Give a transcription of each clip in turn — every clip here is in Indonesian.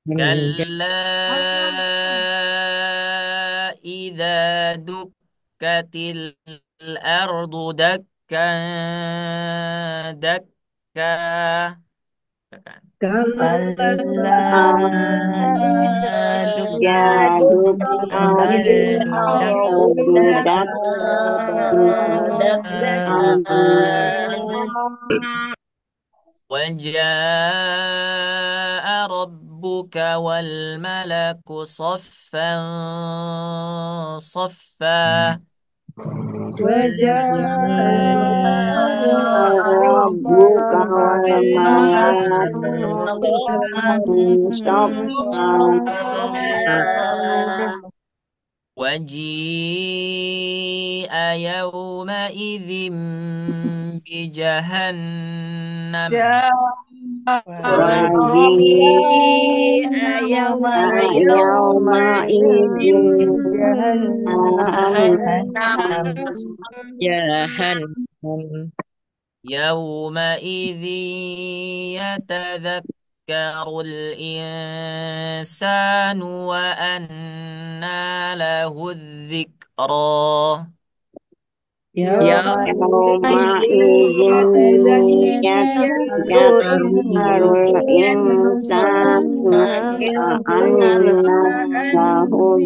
كلا إذا دكت الأرض دكا دكا. كلا إذا Jaduk دكت الأرض al-ardu dakkan وجاء ربك والملك صفا صفا. وجاء Rabbuka wal malaku saffan صفا وجيء يومئذ بجهنم. wajib وجيء يومئذ yauma izin بجهنم جهنم يومئذ يتذكر الإنسان وأنى له الذكرى. يومئذ yauma izin يتذكر yatadzakkarul الإنسان insanu wa anna lahu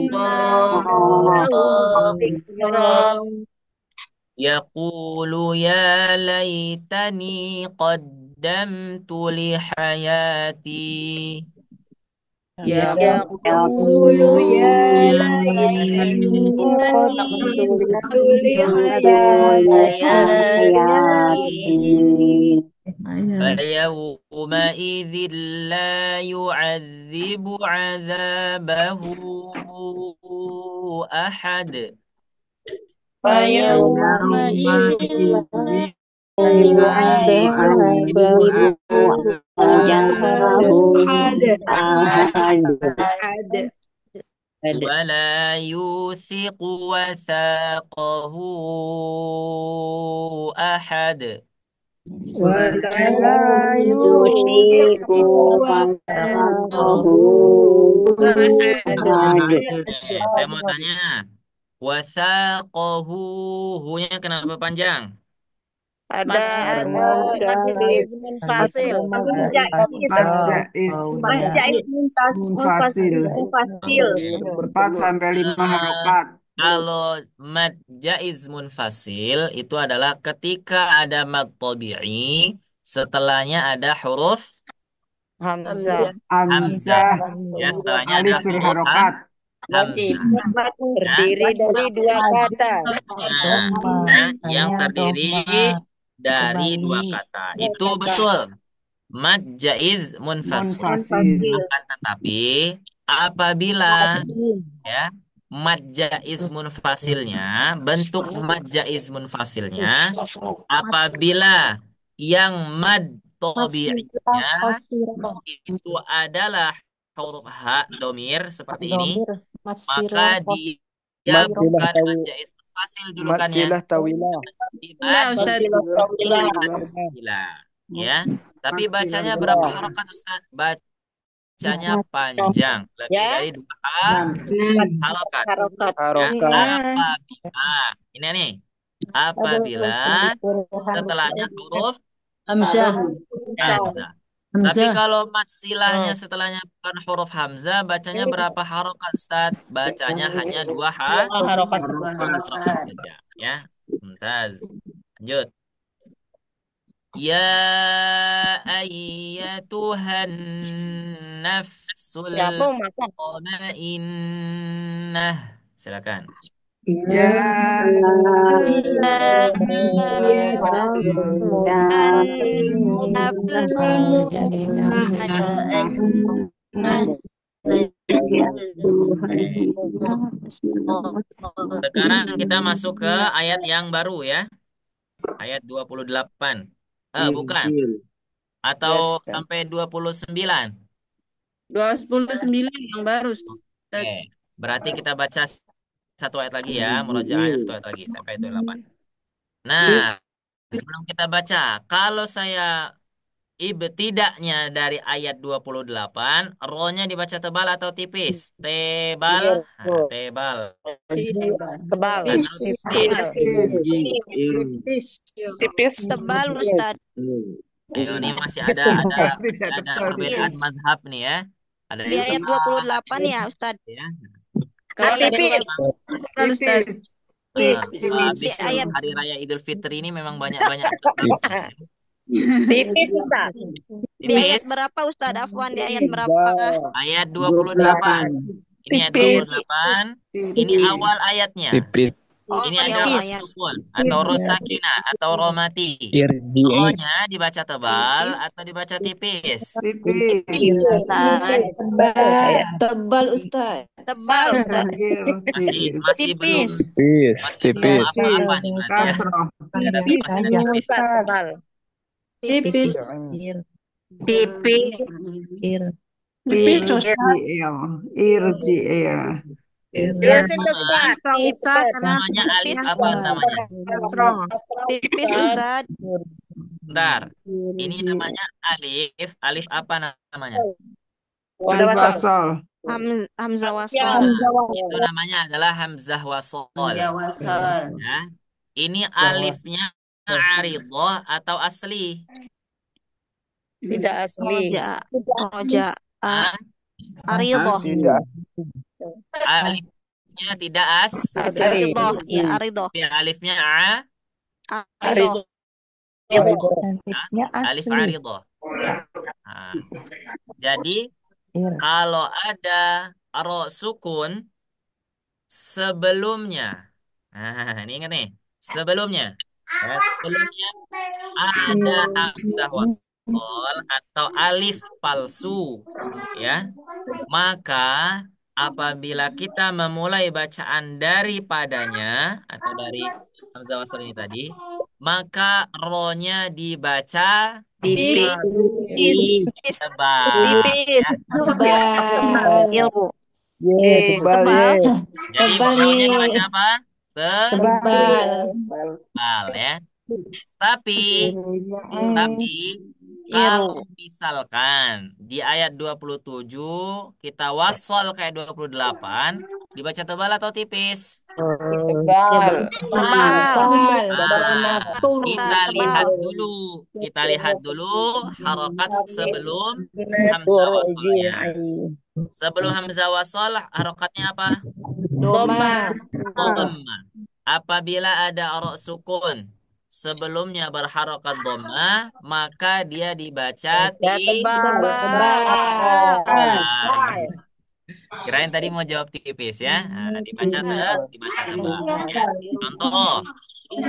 يقول يا ليتني قدمت لحياتي. يقول يا ليتني قدمت لحياتي فيومئذ لا يعذب عذابه أحد. فيومئذ لا يعذب yu'adzibu أحد azabahu ahad أحد ولا يوثق وثاقه أحد. ولا يوثق yusiku wasaqahu وثاقه ahad Saya mau tanya, wasaqahu, hu-nya kenapa panjang? ada karena mad ada fasil. Mad ada jaiz maunya munfasil munfasil 4 sampai 5 Ah, harokat. kalau mad jaiz munfasil itu adalah ketika ada mad tabi'i, setelahnya ada huruf Hamzah. hamzah. Hamzah Ya, setelahnya ada alif bil huruf harokat. hamzah. Ya. Terdiri dari dua kata. Nah, doma ya, yang makanya terdiri doma dari dua kebalik kata. Dua Itu kata. betul. Mad jaiz munfasil. Munfasil. Akan tetapi apabila ya mad jaiz munfasilnya, bentuk mad jaiz munfasilnya apabila yang mad tabi'inya itu adalah huruf ha domir seperti ini, maka dia Masilah bukan mad tawi, jaiz munfasil julukannya. masilah tawilah. Di mad Masilah tawilah. sila, ya. Tapi bacanya berapa Tawilah. harokat Ustaz? Bacanya panjang, lebih Ya, dari dua harokat. Ya, harokat. apabila ini nih, apabila setelahnya huruf Hamzah hamzah. Tapi Hamzah kalau mat silahnya Hmm. setelahnya bukan huruf hamzah, bacanya berapa harokat Ustaz? Bacanya hanya dua harokat harokat saja, ya. Mumtaz. Lanjut. Ya ayyatuhan nafsul Siapa mau makan? mutmainnah. Silakan. Ya iya Sekarang kita masuk ke ayat yang baru ya. Ayat 28. Bukan. Atau yes kan. sampai 29. 29 yang baru, Oke. Ustaz. Berarti kita baca satu ayat lagi ya. Murojaahnya satu ayat lagi sampai 28. Nah, sebelum kita baca, kalau saya ibtidaknya dari ayat 28, ro-nya dibaca tebal atau tipis? Tebal, nah, tebal Tebal. atau tipis? Tipis. Tipis. Tebal Ustaz. Ayo, nih masih ada Bisa ada tebal. perbedaan madhab nih ya. Ada Di yang ayat tebal, 28 ada ya Ustaz. yang ya. Kalau tipis. Tipis. Habis Di ayat hari raya Idul Fitri ini memang banyak-banyak madhabnya. Tipis Ustaz. di ayat Tipis, berapa Ustaz? Afwan di ayat berapa? ayat 28. Ini ayat 28. Ini awal ayatnya. Tipis. Oh, Ini di ada awal ro ayat. sukun atau ro sakinah atau ro mati. Irji'i. Ro-nya dibaca tebal atau dibaca tipis? Tipis. Tebal Ustaz. Tebal Ustaz. Masih belum Tipis. Tipis. apa-apa nih berarti ya. Kasroh. Masih ada tipis. Ustaz, tebal. Tipis. Tipis. Irji'il. Jelasin Ustaz. Ustaz, Namanya alif apa namanya? kasroh. Tipis Ustaz. Bentar. Ini namanya alif. Alif apa namanya? Wasol. Hamzah wasol. Itu namanya adalah hamzah wasol. Ya. Ini alifnya aridhah atau asli? Tidak asli. Roja. Hah? Aridoh. Alifnya tidak Asli. Aridoh. Ya, aridoh. Alifnya Aridoh. alif aridhah. Nah, jadi kalau ada ro sukun sebelumnya, nah ini ingat nih, sebelumnya, ya, sebelumnya ada hamzah wasol atau alif palsu, ya, maka apabila kita memulai bacaan daripadanya atau dari hamzah wasol ini tadi, maka ro-nya dibaca Tipis. tebal, Tipis. ya. Tebal. Ilmu. Tebal Tebal. Jadi Tebal ro-nya nih. dibaca apa? Tebal. Tebal, ya. Tapi kalau misalkan di ayat 27 kita wasol kayak 28, dibaca tebal atau tipis? Tebal. Tebal. Ah, kita lihat Tebal. dulu. Kita lihat dulu harokat sebelum hamzah wasolnya. Sebelum hamzah wasol, harokatnya apa? Doma. Dhamma. Apabila ada ro sukun sebelumnya berharokat dhamma, maka dia dibaca Tebal. Tebal. tebal. Kirain tadi mau jawab tipis ya. Nah, dibaca tebal ya. Contoh,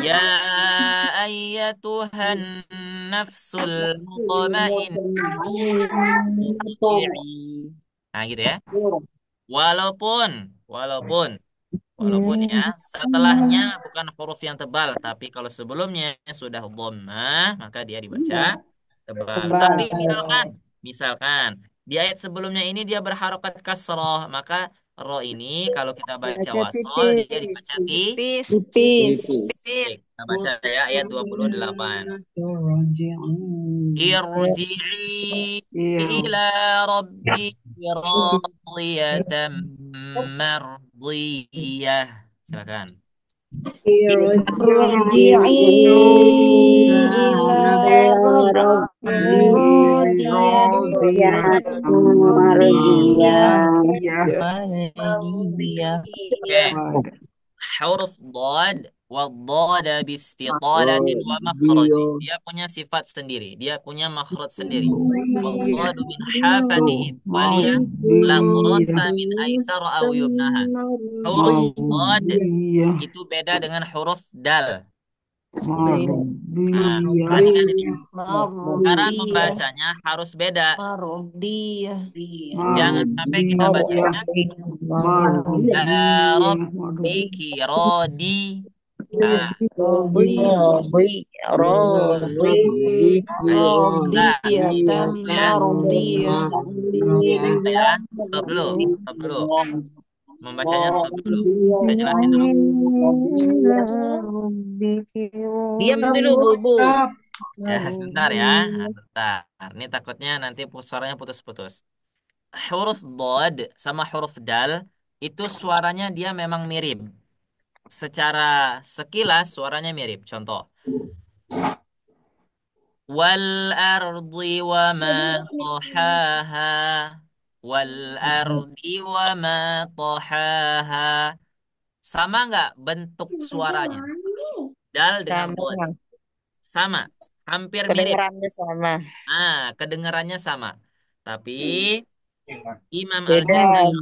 ya ayyatuhan nafsul mutmainnah. Nah, gitu ya. Walaupun ya, setelahnya bukan huruf yang tebal, tapi kalau sebelumnya sudah dhammah, maka dia dibaca tebal. Tapi misalkan di ayat sebelumnya ini dia berharokat kasroh, maka ro ini kalau kita baca wasol dia dibaca Tipis. Tipis. Baik, kita baca ya ayat 28. Irji'i ila rabbiki radiyatan mardiyah. Silakan. Irji'i ila radiyatan mardiyah. Oke. Huruf dhad wa dhada bistitalatin wa makhraj. Dia punya sifat sendiri. Dia punya makhraj sendiri. Wa dhadu min hafatihi waliyah la turassa min aisar aw yumnaha. Huruf dhad itu beda dengan huruf dal. Nah, perhatikan ini. Cara membacanya harus beda. Mardiyah. Jangan sampai kita bacanya Rabbiki rodi. Nah, Radiyatan mardiyah. ya, stop dulu. Membacanya stop dulu. Saya jelasin dulu. Diam dulu, Bu. Ya, sebentar ya. Nah, sebentar. Ini takutnya nanti suaranya putus-putus. Huruf dod sama huruf dal itu suaranya dia memang mirip. Secara sekilas suaranya mirip. Contoh. Wal ardi wa ma tahaha. Wal ardi wa ma tahaha. Sama nggak bentuk suaranya? Dal dengan dod. Sama. Sama. Hampir mirip. Kedengarannya sama. Kedengarannya sama. Tapi Imam Beda. Al-Jazari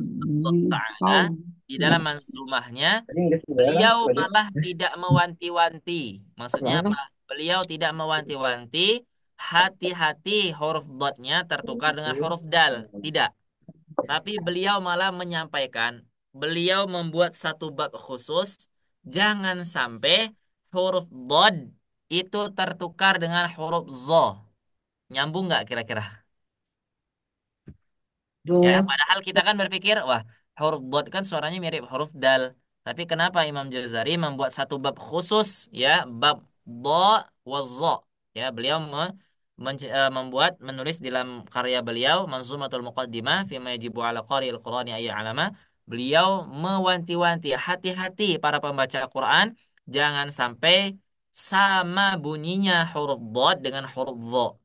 Ta'ala di dalam manzumahnya beliau malah tidak mewanti-wanti. Maksudnya apa? Beliau tidak mewanti-wanti hati-hati huruf dotnya tertukar dengan huruf dal. Tidak. Tapi beliau malah menyampaikan, beliau membuat satu bab khusus, jangan sampai huruf dod itu tertukar dengan huruf zo. Nyambung nggak kira-kira? Ya, padahal kita kan berpikir, wah, huruf dot kan suaranya mirip huruf dal. Tapi kenapa Imam Jazari membuat satu bab khusus, ya, bab do wa zo. Ya, beliau membuat, menulis dalam karya beliau, Manzumatul Muqaddimah, Fima yajibu ala qari'il Qur'ani ayya alama. Beliau mewanti-wanti, hati-hati para pembaca Quran, jangan sampai sama bunyinya huruf dot dengan huruf zo.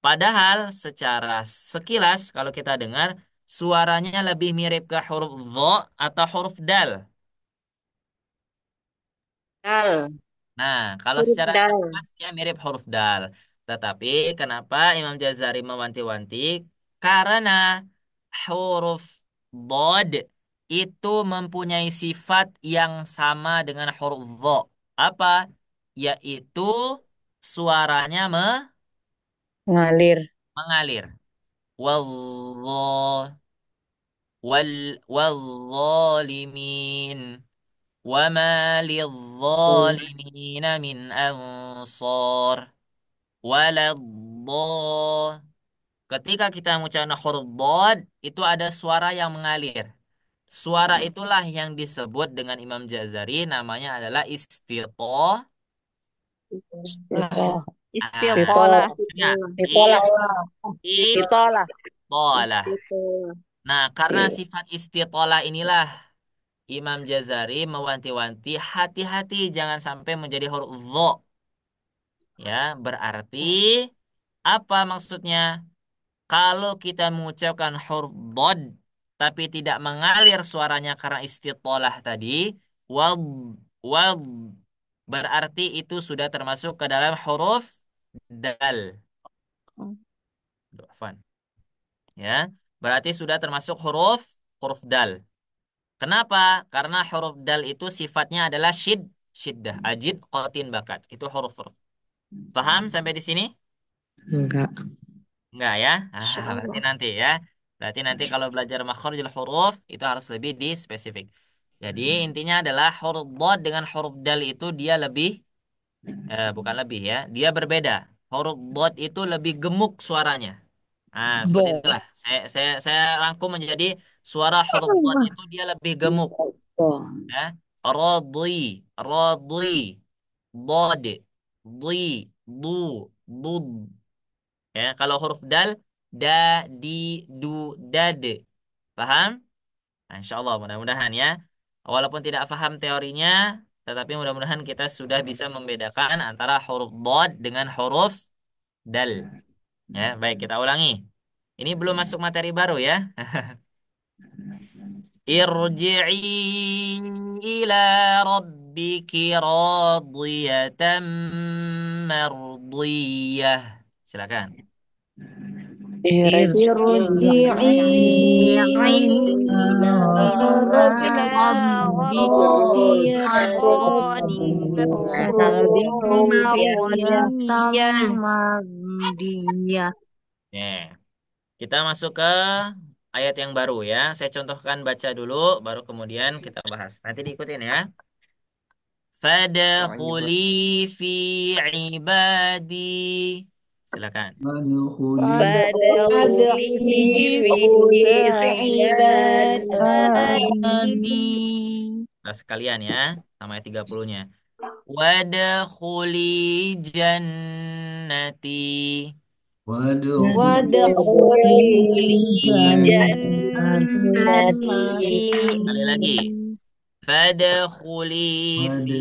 Padahal secara sekilas kalau kita dengar suaranya lebih mirip ke huruf dho atau huruf dal. Dal. Nah, kalau Huruf secara dal. sekilas dia mirip huruf dal. Tetapi kenapa Imam Jazari mewanti-wanti? Karena huruf dod itu mempunyai sifat yang sama dengan huruf dho. Apa? Yaitu suaranya Ngalir. mengalir. Wal والظالمين وما للظالمين من أنصار ولا Ketika kita mengucapkan huruf dhad itu ada suara yang mengalir. Suara itulah yang disebut dengan Imam Jazari namanya adalah istitolah. Istiqolah. Istiqolah. Ya, Istiqolah. Istiqolah. istitolah. Istiqolah. Nah, karena sifat istitolah inilah Imam Jazari mewanti-wanti hati-hati jangan sampai menjadi huruf dho. Ya, berarti apa maksudnya? Kalau kita mengucapkan huruf dhad tapi tidak mengalir suaranya karena istitolah tadi, wad wad berarti itu sudah termasuk ke dalam huruf dal. Aduh, afwan. Ya, berarti sudah termasuk huruf huruf dal. Kenapa? Karena huruf dal itu sifatnya adalah syiddah, ajid, qatin, bakat. Itu huruf-huruf. Paham sampai di sini? Enggak. Enggak ya? Berarti nanti ya. Berarti nanti kalau belajar makhrijul huruf itu harus lebih di spesifik. Jadi intinya adalah huruf dhad dengan huruf dal itu dia lebih bukan lebih ya, dia berbeda. Huruf dhad itu lebih gemuk suaranya. Nah, seperti itulah. Saya rangkum menjadi suara huruf dhad itu dia lebih gemuk. Ya, radhi, radhi, dod, di, du, dud. Ya, kalau huruf dal, da, di, du, dad. Paham? Nah, insya Allah mudah-mudahan ya. Walaupun tidak paham teorinya, tetapi mudah-mudahan kita sudah bisa membedakan antara huruf dod dengan huruf dal. Ya, baik kita ulangi. Ini belum masuk materi baru ya. Irji'i ila rabbiki radiyatan mardiyah. Silakan. Irji'i ila Ila rabbiki radiyatan. Ya. Kita masuk ke ayat yang baru ya. Saya contohkan baca dulu, baru kemudian kita bahas. Nanti diikutin ya. Fadkhuli fi ibadi. Silakan. Fadkhuli fi ibadi. Nah, sekalian ya, sama ayat 30-nya. Wadkhuli jannati. Wadkhuli Jannati. Sekali lagi. Fadkhuli fi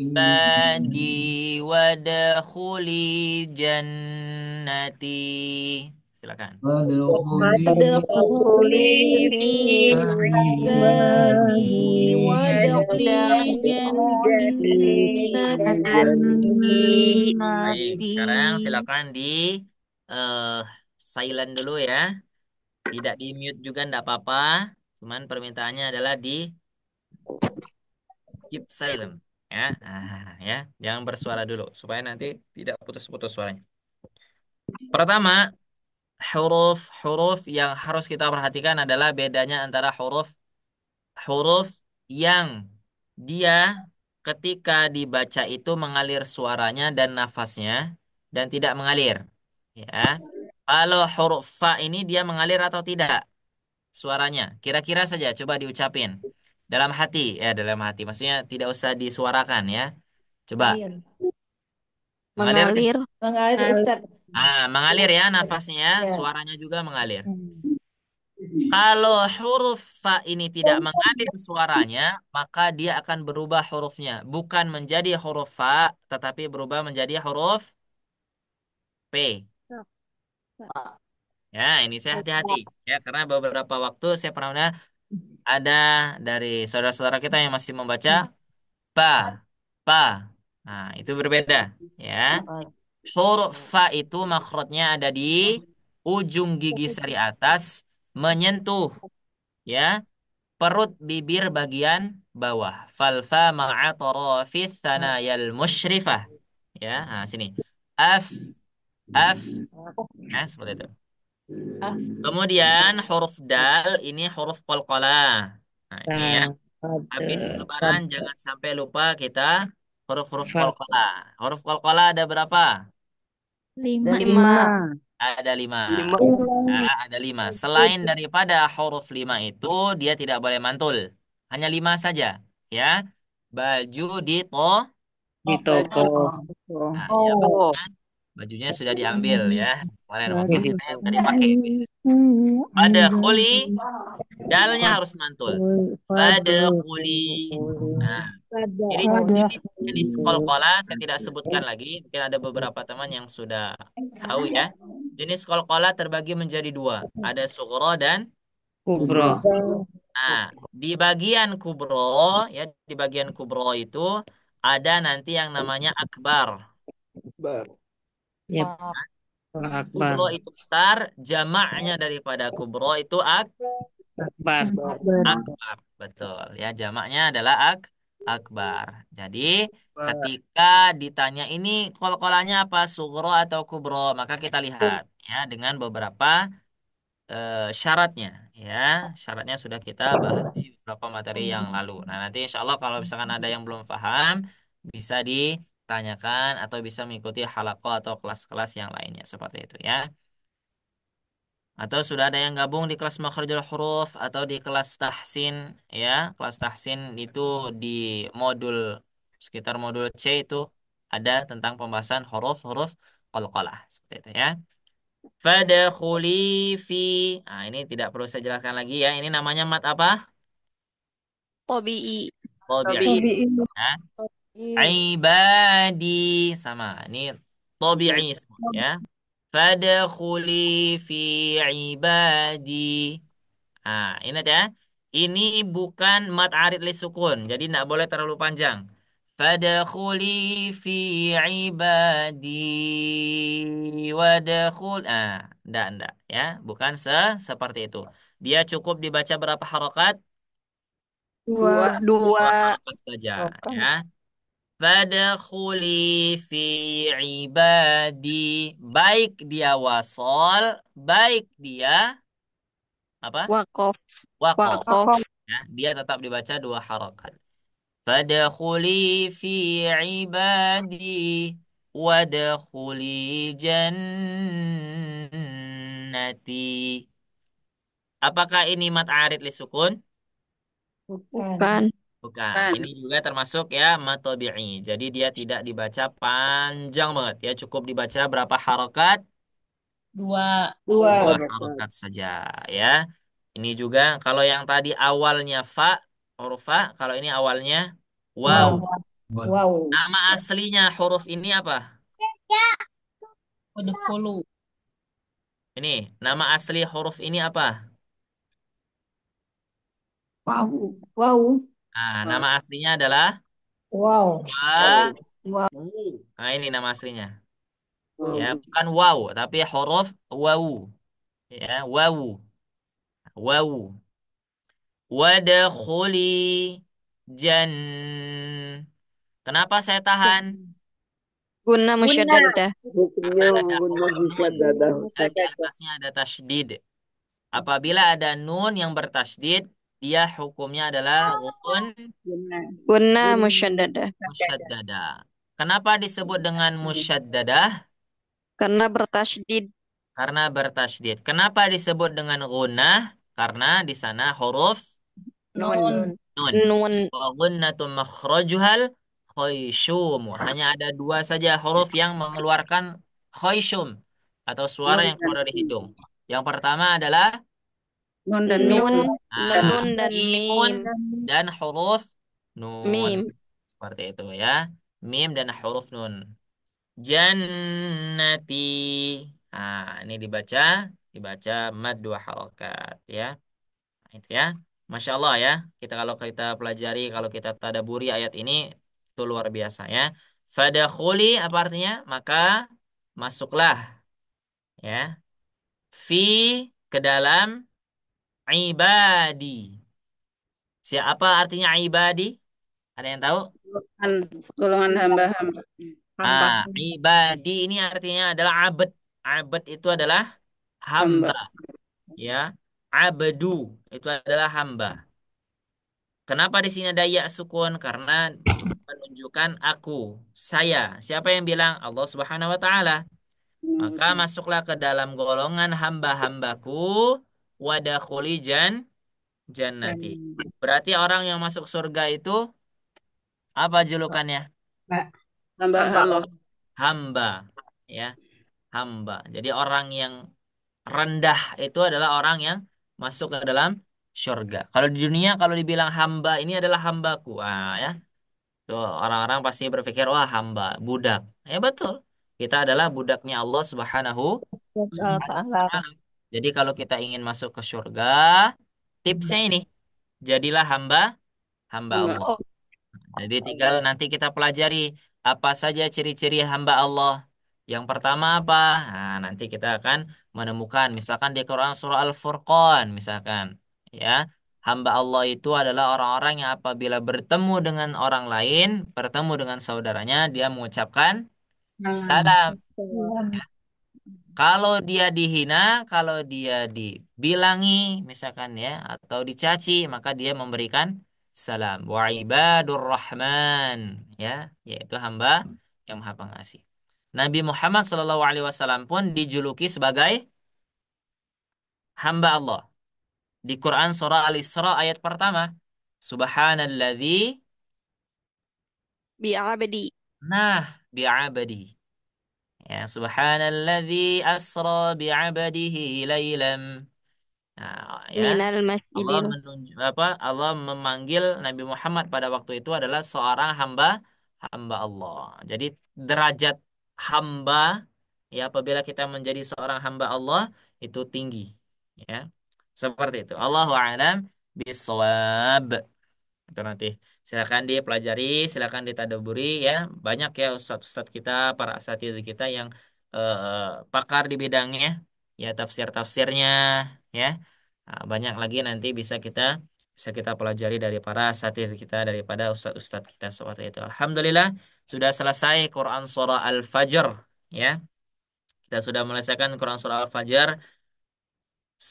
ibadi wadkhuli jannati. Silakan. Wadkhuli fi ibadi wadkhuli Baik, Jannati. sekarang silakan di eh, silent dulu ya. Tidak di mute juga enggak apa-apa. Cuman permintaannya adalah di keep silent ya. Ya, jangan bersuara dulu supaya nanti tidak putus-putus suaranya. Pertama, huruf-huruf yang harus kita perhatikan adalah bedanya antara huruf yang dia ketika dibaca itu mengalir suaranya dan nafasnya dan tidak mengalir. Ya. Kalau huruf fa ini dia mengalir atau tidak suaranya? Kira-kira saja coba diucapin. Dalam hati, ya dalam hati. Maksudnya tidak usah disuarakan ya. Coba. Mengalir kan? Mengalir. Mengalir ya nafasnya, suaranya juga mengalir. Kalau huruf fa ini tidak mengalir suaranya, maka dia akan berubah hurufnya. Bukan menjadi huruf fa, tetapi berubah menjadi huruf P. Ya, ini saya hati-hati. Ya, karena beberapa waktu saya pernah ada dari saudara-saudara kita yang masih membaca pa, pa. Nah, itu berbeda. Ya, huruf fa itu makhrajnya ada di ujung gigi seri atas menyentuh ya perut bibir bagian bawah. Falfa ma'a tarafith thanayal musyrifah. Ya, nah sini. Af, af, ya seperti itu. Kemudian huruf dal ini huruf qalqalah. Nah, ini ya. Habis lebaran jangan sampai lupa kita huruf-huruf qalqalah. Huruf qalqalah ada berapa? 5. Ada 5. Lima. Ya, ada 5. Selain daripada huruf 5 itu, dia tidak boleh mantul. Hanya 5 saja. Ya. Baju di Di toko. Nah, ya, Oh. bajunya sudah diambil ya. Kemarin waktu kita yang sudah dipakai. Pada khuli, dalnya harus mantul. Pada khuli. Nah, jadi jenis kolkola saya tidak sebutkan lagi. Mungkin ada beberapa teman yang sudah tahu ya. Jenis kolkola terbagi menjadi dua. Ada sugro dan Kubro. nah, di bagian kubro ya di bagian kubro itu ada nanti yang namanya akbar. Yep. Akbar. Kubro itu besar, jamaknya daripada kubro itu Akbar. akbar. Betul ya, jamaknya adalah akbar. Jadi ketika ditanya ini kol-kolannya apa sugro atau kubro, maka kita lihat ya dengan beberapa syaratnya ya. Syaratnya sudah kita bahas di beberapa materi yang lalu. Nah, nanti insya Allah kalau misalkan ada yang belum paham bisa ditanyakan atau bisa mengikuti halaqah atau kelas-kelas yang lainnya seperti itu ya. Atau sudah ada yang gabung di kelas makhrijul huruf atau di kelas tahsin ya. Kelas tahsin itu di modul sekitar modul C itu ada tentang pembahasan huruf-huruf qalqalah seperti itu ya. Fadkhuli fi. Nah, ini tidak perlu saya jelaskan lagi ya. Ini namanya mat apa? Tobi'i. Tabi'i. Ya. Ibadi sama. Ini tabi'i semua ya. Fadkhuli fi ibadi. Nah, ingat ya. Ini bukan mat arid li sukun. Jadi tidak boleh terlalu panjang. Fadkhuli fi ibadi wadkhul. Enggak, ya. Bukan seperti itu. Dia cukup dibaca berapa harokat? Dua. Dua Dua. harokat saja, ya. Fadkhuli fi ibadi. Baik dia wasol, baik dia apa? Wakof. Waqaf. Wakof. Ya, dia tetap dibaca dua harokat. Fadkhuli fi ibadi wadkhuli jannati. Apakah ini mat arid li sukun? Bukan. Bukan. Pan. Ini juga termasuk ya matobi'i. Jadi dia tidak dibaca panjang banget ya. Cukup dibaca berapa harokat? Dua. Dua Dua. harokat saja ya. Ini juga kalau yang tadi awalnya fa, huruf fa. Kalau ini awalnya waw. Wow. Wow. Nama aslinya huruf ini apa? Udhulu. Ini. Nama asli huruf ini apa? Wow. Wow. Nah, nama aslinya adalah Wow. wa. Wow. Nah, ini nama aslinya. Ya, Wow. bukan waw, tapi huruf wawu. Ya, wawu. Wawu. Wadkhuli jan. Kenapa saya tahan? Guna musyaddadah. Karena Hukumnya ada mengguna huruf jika nun. dadah Dan di musyaddadah. atasnya ada tasydid. Apabila ada nun yang bertasydid, dia hukumnya adalah gun Guna. Guna Guna musyaddadah. musyaddadah. musyaddadah. Kenapa disebut dengan musyaddadah? Karena bertasydid. Karena bertasydid. Kenapa disebut dengan gunnah? Karena di sana huruf Nun. nun. Nun. Wa gunnatu makhrajuhal khayshum. Hanya ada dua saja huruf yang mengeluarkan khayshum atau suara Nun yang dan keluar dari hidung. Yang pertama adalah nun dan mim. Nun. ah, Nun dan mimun mim. dan huruf nun. Mim. Seperti itu ya. Mim dan huruf nun. Jannati. Ini dibaca mad dua harokat ya. Nah, itu ya. Masya Allah ya. Kalau kita pelajari, kalau kita tadaburi ayat ini itu luar biasa ya. Fadakhuli apa artinya? Maka masuklah ya. Fi ke dalam ibadi. Siapa artinya ibadi? Ada yang tahu? Golongan hamba-hamba. Hamba. Ibadi ini artinya adalah abad. Abad itu adalah Hamba. hamba, ya. Abdu itu adalah hamba. Kenapa di sini ada ya sukun? Karena menunjukkan aku, saya. Siapa yang bilang? Allah Subhanahu wa taala. Maka masuklah ke dalam golongan hamba-hambaku wadakhuli jannati. Berarti orang yang masuk surga itu apa julukannya? Hamba Hamba Allah. Allah. Hamba, ya. Hamba. Jadi orang yang rendah itu adalah orang yang masuk ke dalam surga. Kalau di dunia kalau dibilang hamba ini adalah hambaku, ya. Tuh orang-orang pasti berpikir wah hamba, budak. Ya betul. Kita adalah budaknya Allah Allah Subhanahu wa Ta'ala. taala. Jadi kalau kita ingin masuk ke surga, tipsnya ini, jadilah hamba hamba Hamba. Allah. Jadi tinggal nanti kita pelajari apa saja ciri-ciri hamba Allah. Yang pertama apa? Nah, nanti kita akan menemukan misalkan di Quran surah Al-Furqan misalkan ya. Hamba Allah itu adalah orang-orang yang apabila bertemu dengan orang lain, bertemu dengan saudaranya, dia mengucapkan Salam. salam. Kalau dia dihina, kalau dia dibilangi, misalkan ya, atau dicaci, maka dia memberikan salam. Wa ibadur rahman, ya, yaitu hamba yang maha pengasih. Nabi Muhammad SAW pun dijuluki sebagai hamba Allah. Di Quran surah Al-Isra ayat pertama, Subhanalladzi, Bi'abdi. nah, bi'abadi. Ya, Subhanalladzi asra bi'abadihi laylam. Nah, ya. Minal Allah masjidil. menunjuk apa? Allah memanggil Nabi Muhammad pada waktu itu adalah seorang hamba Allah. Jadi derajat hamba ya apabila kita menjadi seorang hamba Allah itu tinggi ya. Seperti itu. Allahu a'lam bishawab. Itu nanti silakan dipelajari, silakan ditadaburi ya. Banyak ya ustadz-ustadz kita, para asatidz kita yang pakar di bidangnya, ya tafsir-tafsirnya ya. Nah, banyak lagi nanti bisa kita pelajari dari para asatidz kita, daripada ustadz-ustadz kita seperti itu. Alhamdulillah sudah selesai Quran surah Al-Fajr ya. Kita sudah menyelesaikan Quran surah Al-Fajr.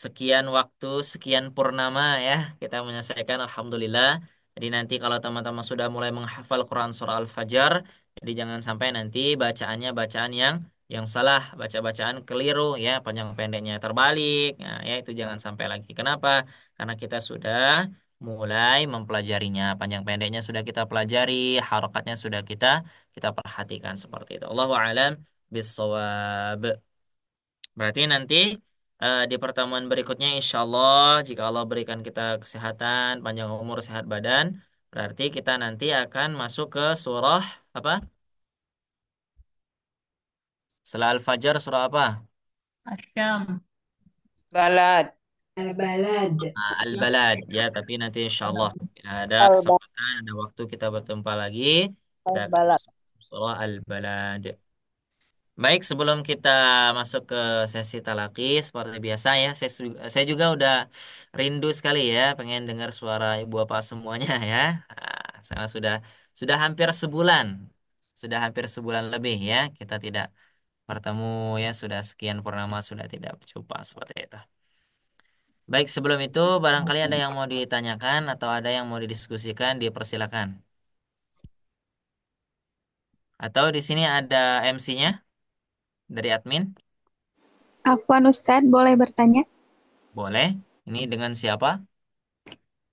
Sekian waktu, sekian purnama ya, kita menyelesaikan Alhamdulillah. Jadi nanti kalau teman-teman sudah mulai menghafal Quran surah Al-Fajr, jadi jangan sampai nanti bacaannya bacaan yang salah, baca-bacaan keliru ya, panjang pendeknya terbalik. Nah, ya itu jangan sampai lagi. Kenapa? Karena kita sudah mulai mempelajarinya. Panjang pendeknya sudah kita pelajari, harokatnya sudah kita perhatikan seperti itu. Allahu a'lam bissawab. Berarti nanti di pertemuan berikutnya insya Allah jika Allah berikan kita kesehatan, panjang umur, sehat badan, berarti kita nanti akan masuk ke surah apa? Setelah Al-Fajr surah apa? Asyam. Balad. Al-balad. Al-Balad ya, tapi nanti insya Allah bila ada Al-balad. kesempatan, ada waktu kita berjumpa lagi, kita akan Al-balad. masuk surah Al-Balad. Baik, sebelum kita masuk ke sesi talaki seperti biasa ya, saya juga udah rindu sekali ya, pengen dengar suara ibu bapak semuanya ya. Karena sudah hampir sebulan lebih ya, kita tidak bertemu ya, sudah sekian purnama sudah tidak berjumpa seperti itu. Baik, sebelum itu barangkali ada yang mau ditanyakan atau ada yang mau didiskusikan, dipersilakan. Atau di sini ada MC-nya dari admin, Afwan Ustadz, boleh bertanya? boleh. Ini dengan siapa?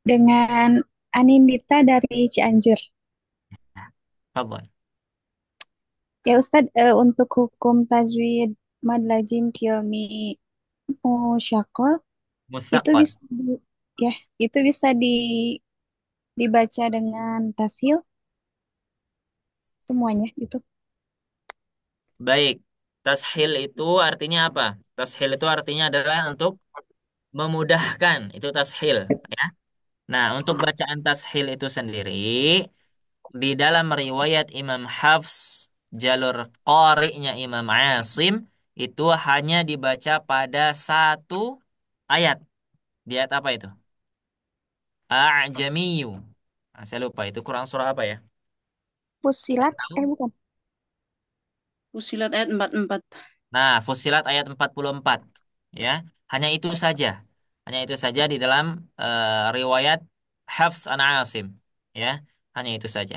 Dengan Anindita dari Cianjur. Fadhol. Ya Ustadz, untuk hukum tajwid mad lazim kilmi musyakol itu Mutsaqal. bisa ya itu bisa dibaca dengan tasil semuanya itu. Baik, tashil itu artinya apa? Tashil itu artinya adalah untuk memudahkan, itu tashil ya. Nah, untuk bacaan tashil itu sendiri di dalam riwayat Imam Hafs, jalur qari'nya Imam Asim itu hanya dibaca pada satu ayat. Di ayat apa itu? A'jamiyu. Nah, saya lupa itu Quran surah apa ya? Fusilat, Tahu? bukan. Fusilat ayat 44. Nah, Fussilat ayat 44 ya. Hanya itu saja. Hanya itu saja di dalam riwayat Hafs an Asim ya. Hanya itu saja.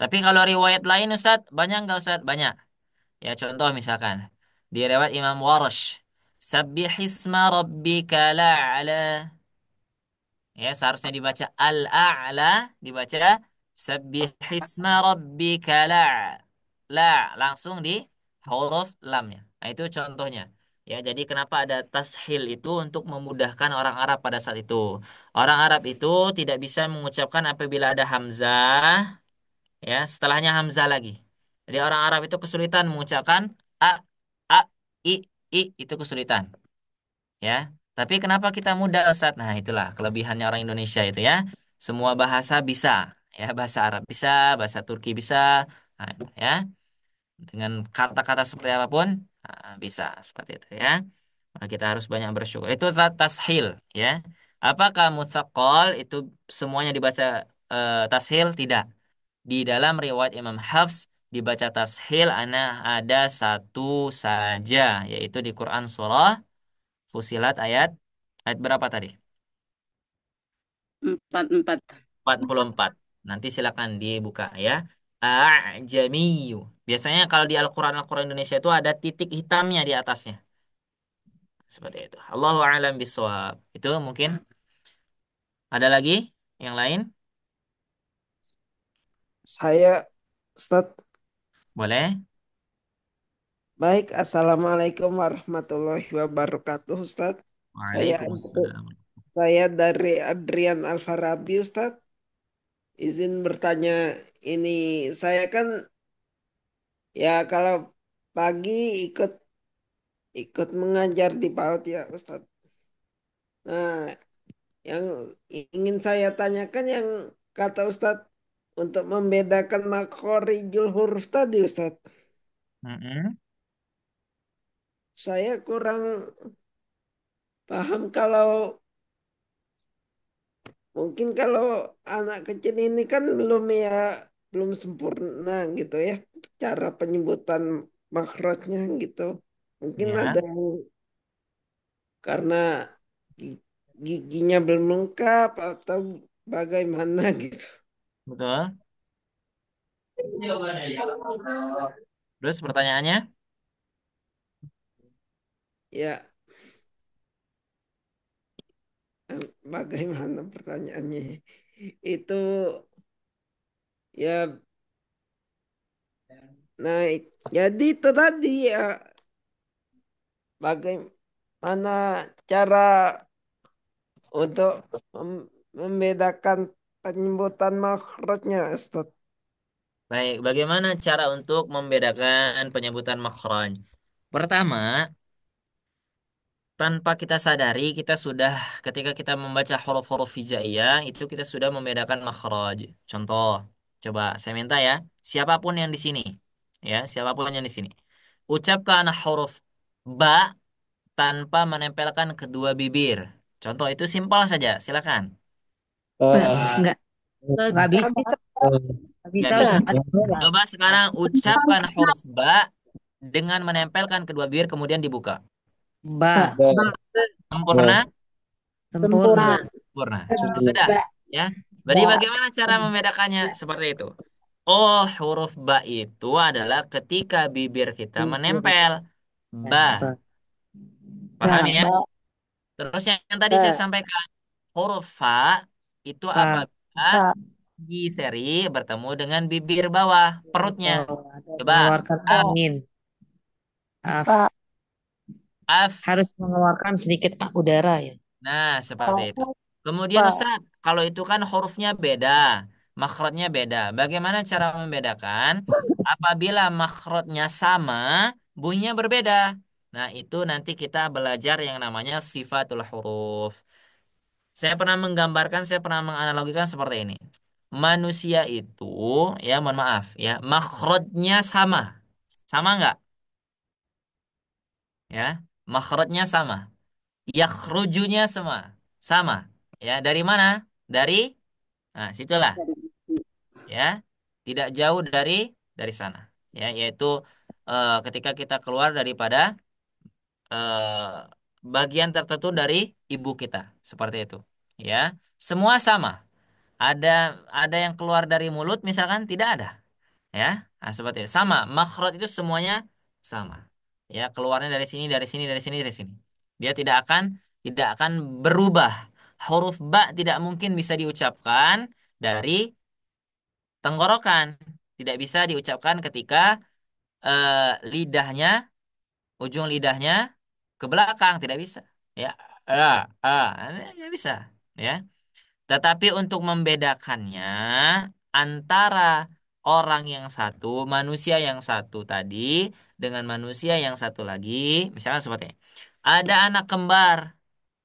Tapi kalau riwayat lain Ustaz, banyak nggak Ustaz? Banyak. Ya, contoh misalkan di riwayat Imam Warsh, Sabbihisma rabbika la'ala. Ya, seharusnya dibaca al-a'la, dibaca sabbihisma rabbika la, langsung di huruf lamnya. Nah, itu contohnya. Ya, jadi kenapa ada tashil itu untuk memudahkan orang Arab pada saat itu. Orang Arab itu tidak bisa mengucapkan apabila ada hamzah, ya, setelahnya hamzah lagi. Jadi orang Arab itu kesulitan mengucapkan a, a, i, itu kesulitan. Ya, tapi kenapa kita mudah Ustaz? Nah, itulah kelebihannya orang Indonesia itu ya. Semua bahasa bisa, ya, bahasa Arab bisa, bahasa Turki bisa, nah, ya, dengan kata-kata seperti apapun bisa seperti itu ya. Nah, kita harus banyak bersyukur. Itu zat tashil ya. Apakah mutsaqal itu semuanya dibaca tashil? Tidak. Di dalam riwayat Imam Hafs dibaca tashil ada satu saja, yaitu di Quran surah Fusilat ayat berapa tadi? 44. 44. Nanti silakan dibuka ya. A'jamiyu. Biasanya kalau di Al-Quran Indonesia itu ada titik hitamnya di atasnya. Seperti itu. Allahu a'lam bishawab. Itu mungkin ada lagi yang lain? Saya, Ustadz, Boleh? baik. Assalamualaikum warahmatullahi wabarakatuh, Ustadz. Saya Waalaikumsalam. saya dari Adrian Alfarabi, Ustadz. Izin bertanya, ini saya kan ya kalau pagi ikut ikut mengajar di PAUD ya, Ustadz. Nah, yang ingin saya tanyakan yang kata Ustadz untuk membedakan makhorijul huruf tadi, Ustadz. Mm-mm. Saya kurang paham kalau mungkin kalau anak kecil ini kan belum sempurna gitu ya cara penyebutan makrotnya gitu. Mungkin Ya, ada yang karena gi- giginya belum lengkap atau bagaimana gitu. betul. Terus pertanyaannya? Ya, bagaimana pertanyaannya? Itu ya, nah jadi itu tadi ya, bagaimana cara untuk membedakan penyebutan makhrajnya, Ustaz? Baik, bagaimana cara untuk membedakan penyebutan makhraj? Pertama, tanpa kita sadari, kita sudah ketika kita membaca huruf-huruf hijaiyah, itu kita sudah membedakan makhraj. Contoh, coba saya minta ya, siapapun yang di sini, ya, siapapun yang di sini, ucapkan huruf ba tanpa menempelkan kedua bibir. Contoh itu simpel saja, silakan. Enggak. Nggak bisa. Nggak Nggak bisa. bisa. Ada bola. Coba sekarang ucapkan huruf ba dengan menempelkan kedua bibir kemudian dibuka. Ba. Sempurna? Sempurna. Sempurna. Sudah, ya. Jadi bagaimana cara membedakannya? Seperti itu. Oh, huruf ba itu adalah ketika bibir kita menempel. Ba. Ba. Paham ya? Terus yang tadi saya sampaikan, huruf fa itu Fa. apabila gigi seri bertemu dengan bibir bawah, perutnya. Oh, ada Coba, mengeluarkan af, angin. Af. af. Harus mengeluarkan sedikit udara ya. Nah, seperti itu. Kemudian Ustaz, kalau itu kan hurufnya beda, makhrajnya beda. Bagaimana cara membedakan? Apabila makhrajnya sama, bunyinya berbeda. Nah, itu nanti kita belajar yang namanya sifatul huruf. Saya pernah menganalogikan seperti ini. Manusia itu, ya mohon maaf, ya makhrajnya sama. Sama nggak? Ya, makhrajnya sama. Yakhrujunya sama. Sama. Ya, dari mana? Dari, nah situlah, ya. Tidak jauh dari sana. Ya, yaitu ketika kita keluar daripada eh, bagian tertentu dari ibu kita, seperti itu. Ya, semua sama. Ada ada yang keluar dari mulut misalkan tidak ada. Ya, nah, seperti itu. Sama, makhraj itu semuanya sama. Ya, keluarnya dari sini, dari sini, dari sini, dari sini. Dia tidak akan berubah. Huruf ba tidak mungkin bisa diucapkan dari tenggorokan. Tidak bisa diucapkan ketika lidahnya, ujung lidahnya ke belakang, tidak bisa. Ya, tidak bisa. Ya. Tetapi untuk membedakannya antara orang yang satu, manusia yang satu tadi dengan manusia yang satu lagi, misalnya seperti ini. Ada anak kembar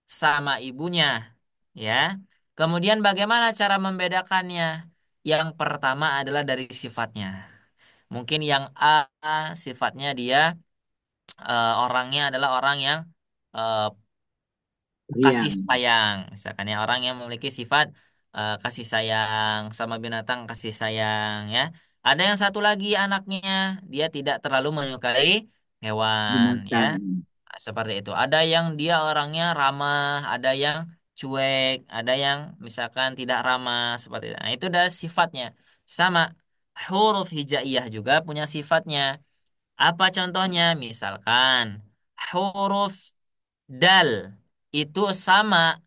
sama ibunya, ya. Kemudian bagaimana cara membedakannya? Yang pertama adalah dari sifatnya. Mungkin yang A sifatnya dia orangnya adalah orang yang eh, kasih sayang, misalkan ya orang yang memiliki sifat kasih sayang sama binatang, kasih sayang, ya. Ada yang satu lagi anaknya dia tidak terlalu menyukai hewan, ya. Nah, seperti itu. Ada yang dia orangnya ramah, ada yang cuek, ada yang misalkan tidak ramah, seperti itu. Nah, itu adalah sifatnya. Sama huruf hijaiyah juga punya sifatnya. Apa contohnya? Misalkan huruf dal itu sama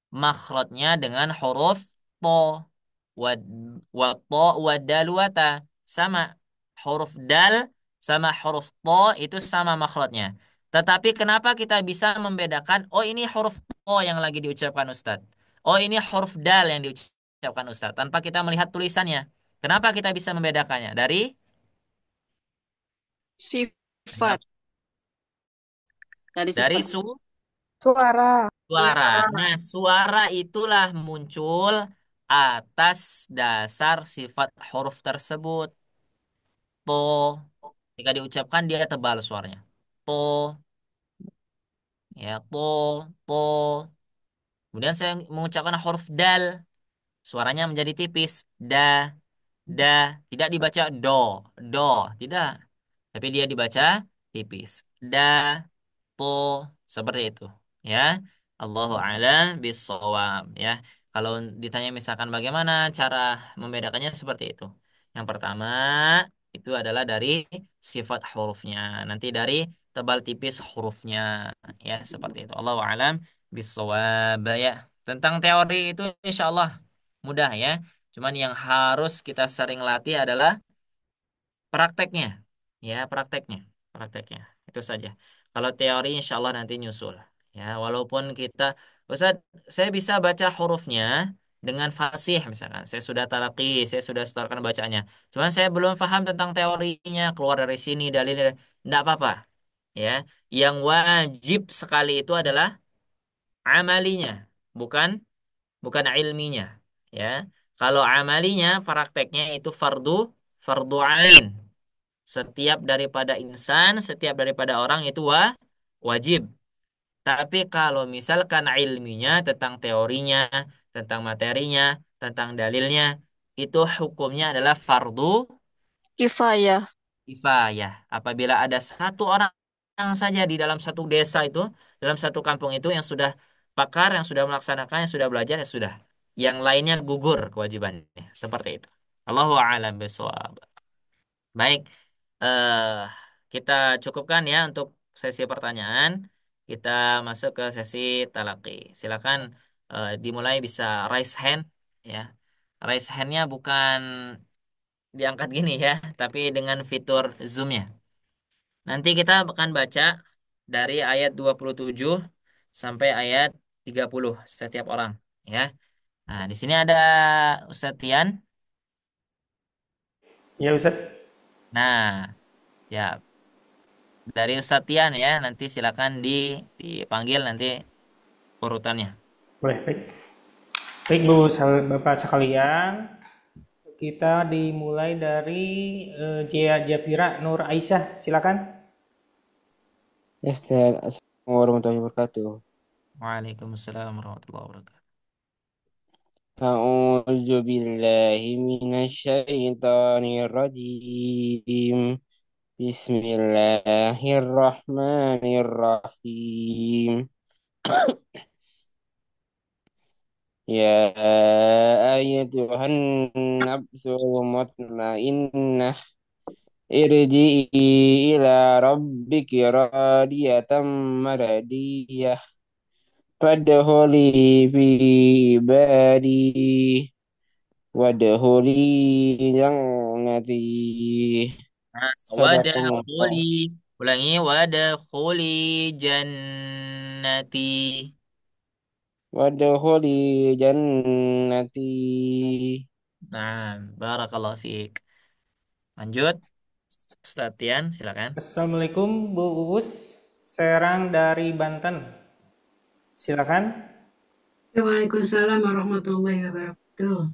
makhrajnya dengan huruf to, wad wa to wa dal wata, sama huruf dal sama huruf to itu sama makhrajnya. Tetapi kenapa kita bisa membedakan, oh ini huruf to yang lagi diucapkan Ustadz, oh ini huruf dal yang diucapkan Ustadz, tanpa kita melihat tulisannya? Kenapa kita bisa membedakannya? Sifat. Dari Dari sifat. Suara. suara. Nah, suara itulah muncul atas dasar sifat huruf tersebut. To, ketika diucapkan dia tebal suaranya. To, ya to. Kemudian saya mengucapkan huruf dal, suaranya menjadi tipis. Da, tidak dibaca do, tidak. Tapi dia dibaca tipis. Da, to, seperti itu, ya. Allahu a'lam bissawab, ya. Kalau ditanya misalkan bagaimana cara membedakannya, seperti itu. Yang pertama itu adalah dari sifat hurufnya, nanti dari tebal tipis hurufnya, ya, seperti itu. Allahu a'lam bissawab, ya. Tentang teori itu insya Allah mudah ya. Cuman yang harus kita sering latih adalah prakteknya. Ya, prakteknya. Itu saja. Kalau teori insya Allah nanti nyusul. Ya, walaupun kita, Ustaz, saya bisa baca hurufnya dengan fasih misalkan. Saya sudah talaki, saya sudah setorkan bacanya. Cuman saya belum paham tentang teorinya, keluar dari sini dalilnya. Tidak apa-apa. Ya, yang wajib sekali itu adalah amalinya, bukan bukan ilminya. Ya, kalau amalinya, prakteknya itu fardu fardu ain. Setiap daripada insan, setiap daripada orang itu wajib. Tapi kalau misalkan ilminya tentang teorinya, tentang materinya, tentang dalilnya, itu hukumnya adalah fardu Kifayah. kifayah. Apabila ada satu orang saja di dalam satu desa itu, dalam satu kampung itu yang sudah pakar, yang sudah melaksanakan, yang sudah belajar, ya sudah. Yang lainnya gugur kewajibannya. Seperti itu. Allahu a'lam bishawab. Baik, eh kita cukupkan ya untuk sesi pertanyaan. Kita masuk ke sesi talaki. Silakan dimulai bisa raise hand ya. Raise hand-nya bukan diangkat gini ya, tapi dengan fitur Zoom-nya. Nanti kita akan baca dari ayat 27 sampai ayat 30 setiap orang ya. Nah, di sini ada Ustadz Tian. Ya Ustaz. Nah, siap. Dari Ustadz Tian ya, nanti silakan dipanggil nanti urutannya. Boleh, baik. Baik Bu, Bapak sekalian, kita dimulai dari Jia Japira Nur Aisyah, silakan. Ustaz, Assalamualaikum warahmatullahi wabarakatuh. Waalaikumsalam warahmatullahi wabarakatuh. أعوذ بالله من الشيطان الرجيم بسم الله الرحمن الرحيم يا أيتها النفس المطمئنة ارجعي إلى ربك راضية مرضية فادخلي في عبادي وادخلي جنتي Nah, Sadaqallah. ulangi wadakhuli jannati. Wadkhuli jannati. Nah, barakallahu fiik. Lanjut, Ustadz Tian, silakan. Assalamualaikum Bu Uus, Serang dari Banten. Silakan. Waalaikumsalam warahmatullahi wabarakatuh.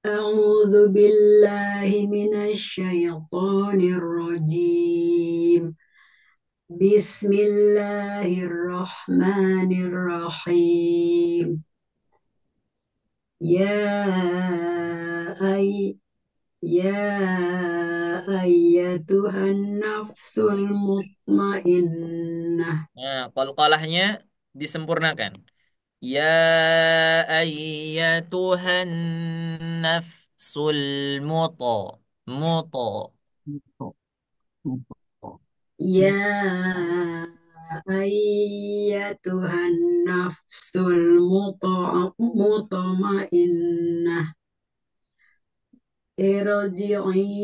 أعوذ بالله من الشيطان الرجيم بسم الله الرحمن الرحيم يا أي يا أيتها النفس المطمئنة. Nah, qalqalahnya disempurnakan. Ya ayyatuhan nafsul muto. Muto. يا أيتها النفس المطمئنة ارجعي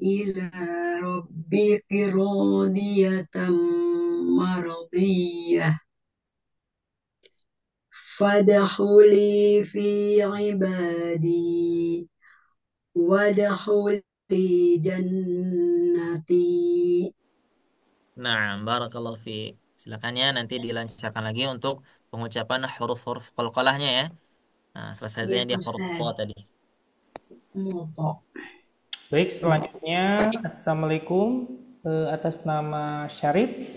إلى ربك راضية مرضية فادخلي في عبادي وادخلي jannati. Nah, barakallahu fiik. Silakan ya nanti dilancarkan lagi untuk pengucapan huruf-huruf qalqalahnya ya. Nah, selesainya Yes, di huruf Ustaz. po tadi. Moto. Baik, selanjutnya Assalamualaikum atas nama Syarif.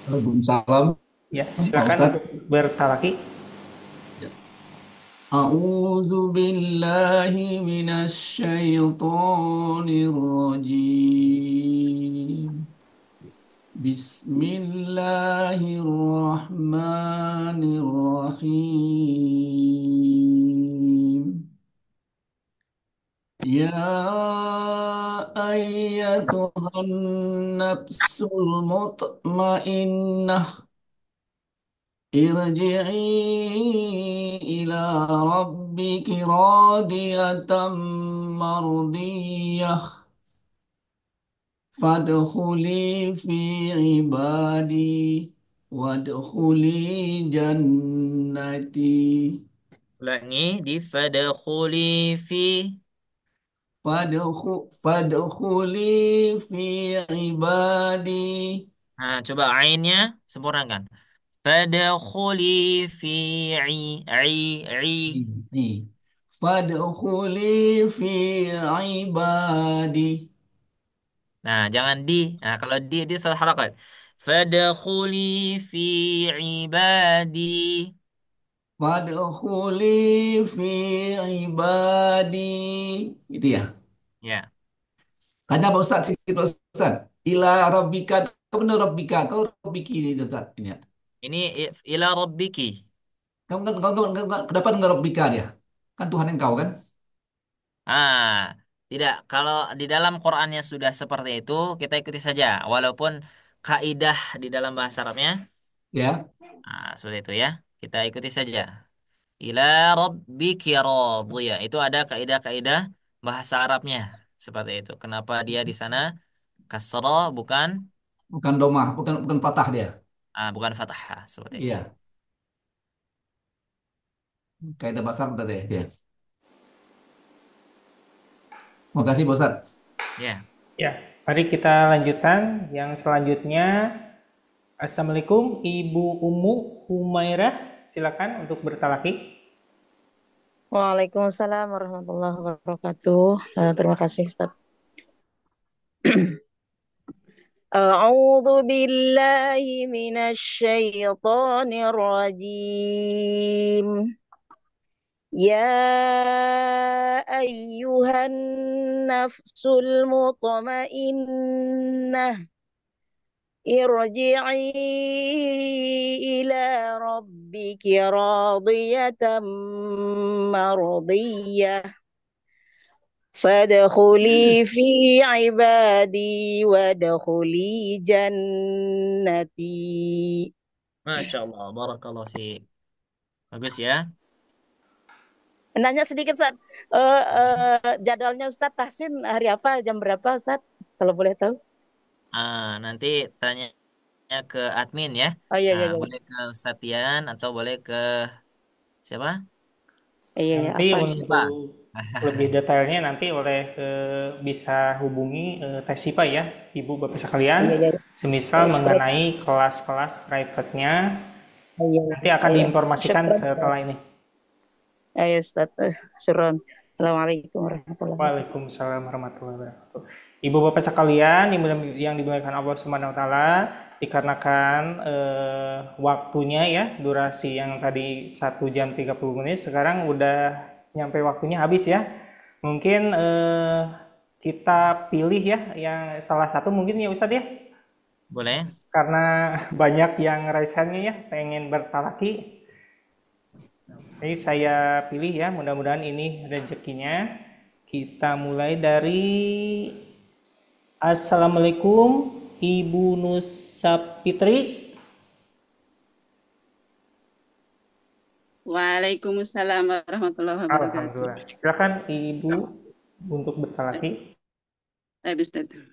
Waalaikumsalam. Ya, silakan untuk bertalaki. أعوذ بالله من الشيطان الرجيم بسم الله الرحمن الرحيم يا أيتها أيتها النفس المطمئنة ارجعي إلى ربك راضية مرضية فادخلي في عبادي وادخلي جنتي Ulangi di fadkhuli fi. فادخلي في عبادي Nah, coba ainnya sempurnakan. Fadkhuli fi i. فادخلي في عبادي Nah, jangan di. Nah, kalau di salah harakat. Fadkhuli fi ibadi. Fadkhuli fi ibadi. Gitu ya. Ya. Kata Pak Ustaz, sikit Pak Ustaz. Ila rabbika, kau benar rabbika, kau rabbiki ini Ustaz. Ini. Ini ila rabbiki. Kenapa enggak rabbika dia? Kan Tuhan engkau kan? Ah, tidak. Kalau di dalam Qur'annya sudah seperti itu, kita ikuti saja. Walaupun kaidah di dalam bahasa Arabnya, Ya. seperti itu ya. Kita ikuti saja. Ila rabbiki radiyah. Itu ada kaidah-kaidah bahasa Arabnya seperti itu. Kenapa dia di sana kasra bukan Bukan domah, bukan patah dia. bukan fathah seperti itu. Iya. Kaidah bahasa Arab tadi dia. Makasih Pak Ustaz. Ya. Ya, mari kita lanjutkan. Yang selanjutnya, Assalamualaikum Ibu Umu Humairah, silakan untuk bertalaki. Waalaikumsalam warahmatullahi wabarakatuh. Terima kasih, Ustaz. أعوذ بالله من الشيطان الرجيم يا أيها النفس المطمئنة ارجعي إلى ربك راضية مرضية فادخلي في عبادي وادخلي جنتي. Masya Allah, barakallah fiik. Bagus ya. Nanya sedikit, Ustaz. Jadwalnya Ustaz Tahsin hari apa, jam berapa, Ustaz? Kalau boleh tahu. Nanti tanya ke admin ya. Oh iya, iya, iya. Boleh ke Ustadz Tian atau boleh ke siapa? Iya, iya, Nanti apa? Siapa? untuk lebih detailnya nanti bisa hubungi Teh Sipa ya, Ibu Bapak sekalian. Iya, iya. Semisal mengenai kelas-kelas private-nya, Iya, nanti akan iya. diinformasikan Syukran, Ustaz. setelah ini. Ayo, Ustaz. Syukran. Assalamualaikum warahmatullahi wabarakatuh. Waalaikumsalam warahmatullahi wabarakatuh. Ibu Bapak sekalian yang dimuliakan Allah Subhanahu wa taala, dikarenakan waktunya ya, durasi yang tadi 1 jam 30 menit, sekarang udah nyampe waktunya habis ya. Mungkin kita pilih ya yang salah satu mungkin ya Ustadz ya. Boleh. Karena banyak yang raise hand-nya ya, pengen bertalaki. Jadi saya pilih ya, mudah-mudahan ini rezekinya. Kita mulai dari Assalamualaikum Ibu Nusapitri. Waalaikumsalam warahmatullahi wabarakatuh. Alhamdulillah. Silakan Ibu untuk bertalaki. Habis itu.